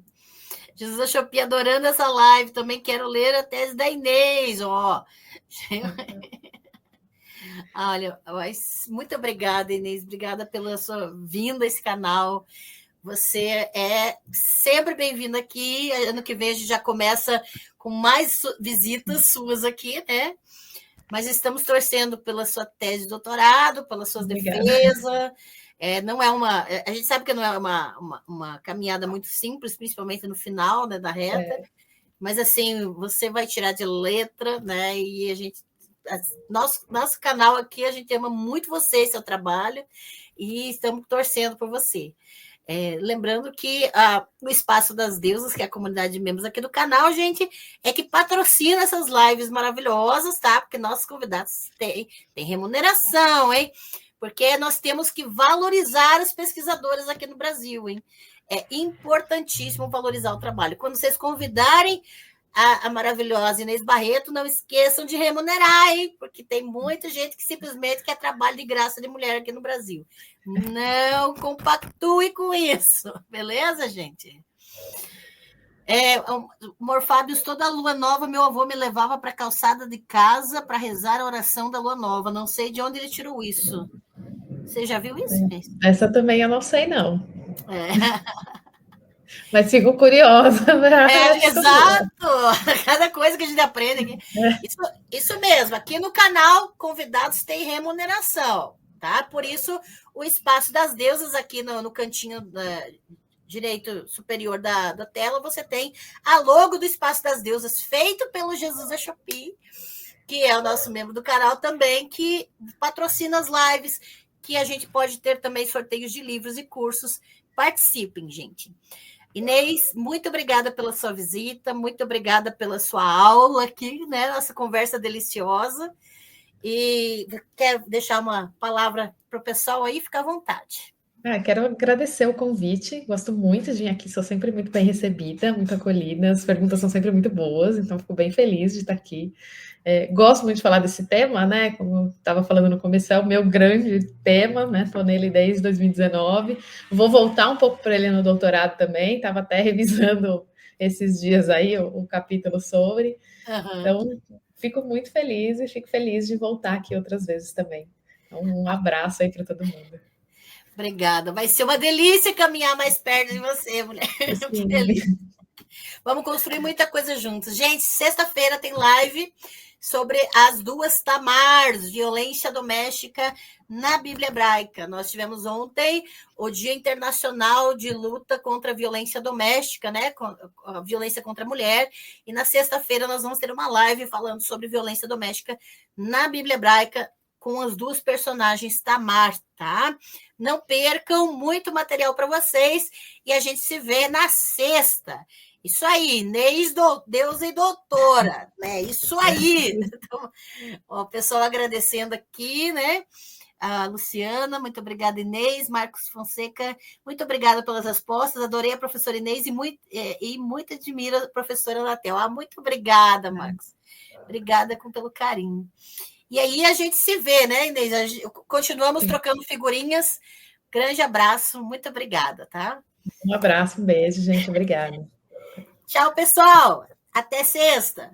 Jesus da Shopee, adorando essa live. Também quero ler a tese da Inês, ó. Olha, muito obrigada, Inês. Obrigada pela sua vinda a esse canal. Você é sempre bem-vinda aqui. Ano que vem a gente já começa com mais visitas suas aqui, né? Mas estamos torcendo pela sua tese de doutorado, pela sua defesa. Não é a gente sabe que não é uma caminhada muito simples, principalmente no final, né, da reta, mas assim, você vai tirar de letra, né? E a gente, nosso canal aqui, a gente ama muito você e seu trabalho, e estamos torcendo por você. Lembrando que o Espaço das Deusas, que é a comunidade de membros aqui do canal, gente, é que patrocina essas lives maravilhosas, tá? Porque nossos convidados têm remuneração, hein? Porque nós temos que valorizar os pesquisadores aqui no Brasil, hein? É importantíssimo valorizar o trabalho. Quando vocês convidarem a maravilhosa Inês Barreto, não esqueçam de remunerar, hein? Porque tem muita gente que simplesmente quer trabalho de graça de mulher aqui no Brasil. Não compactue com isso, beleza, gente? Morfábios, toda lua nova, meu avô me levava para a calçada de casa para rezar a oração da lua nova. Não sei de onde ele tirou isso. Você já viu isso? Essa também eu não sei, não. Mas fico curiosa. Exato! Cada coisa que a gente aprende aqui. Isso mesmo, aqui no canal, convidados têm remuneração, tá? Por isso, o Espaço das Deusas aqui no cantinho direito superior da tela, você tem a logo do Espaço das Deusas, feito pelo Jesus da Shopee, que é o nosso membro do canal também, que patrocina as lives, que a gente pode ter também sorteios de livros e cursos. Participem, gente. Inês, muito obrigada pela sua visita, muito obrigada pela sua aula aqui, né? Nossa conversa deliciosa. E quer deixar uma palavra para o pessoal aí? Fica à vontade. Quero agradecer o convite. Gosto muito de vir aqui, sou sempre muito bem recebida, muito acolhida. As perguntas são sempre muito boas, então fico bem feliz de estar aqui. Gosto muito de falar desse tema, né? Como eu estava falando no começo, é o meu grande tema, né? Estou nele desde 2019. Vou voltar um pouco para ele no doutorado também. Estava até revisando esses dias aí o capítulo sobre. Uhum. Então, fico muito feliz e fico feliz de voltar aqui outras vezes também. Então, um abraço aí para todo mundo. Obrigada. Vai ser uma delícia caminhar mais perto de você, mulher. Que delícia. Vamos construir muita coisa juntos. Gente, sexta-feira tem live sobre as duas Tamars, violência doméstica na Bíblia Hebraica. Nós tivemos ontem o Dia Internacional de Luta contra a Violência Doméstica, né? A violência contra a mulher. E na sexta-feira nós vamos ter uma live falando sobre violência doméstica na Bíblia Hebraica, com as duas personagens Tamar, tá? Não percam, muito material para vocês, e a gente se vê na sexta. Isso aí, Inês, Deusa e doutora, né? Isso aí. Então, o pessoal agradecendo aqui, né? A Luciana, muito obrigada, Inês. Marcos Fonseca, muito obrigada pelas respostas. Adorei a professora Inês e muito admiro a professora Natel. Muito obrigada, Marcos. Obrigada pelo carinho. E aí a gente se vê, né, Inês? Continuamos trocando figurinhas. Grande abraço, muito obrigada, tá? Um abraço, um beijo, gente. Obrigada. Tchau, pessoal. Até sexta.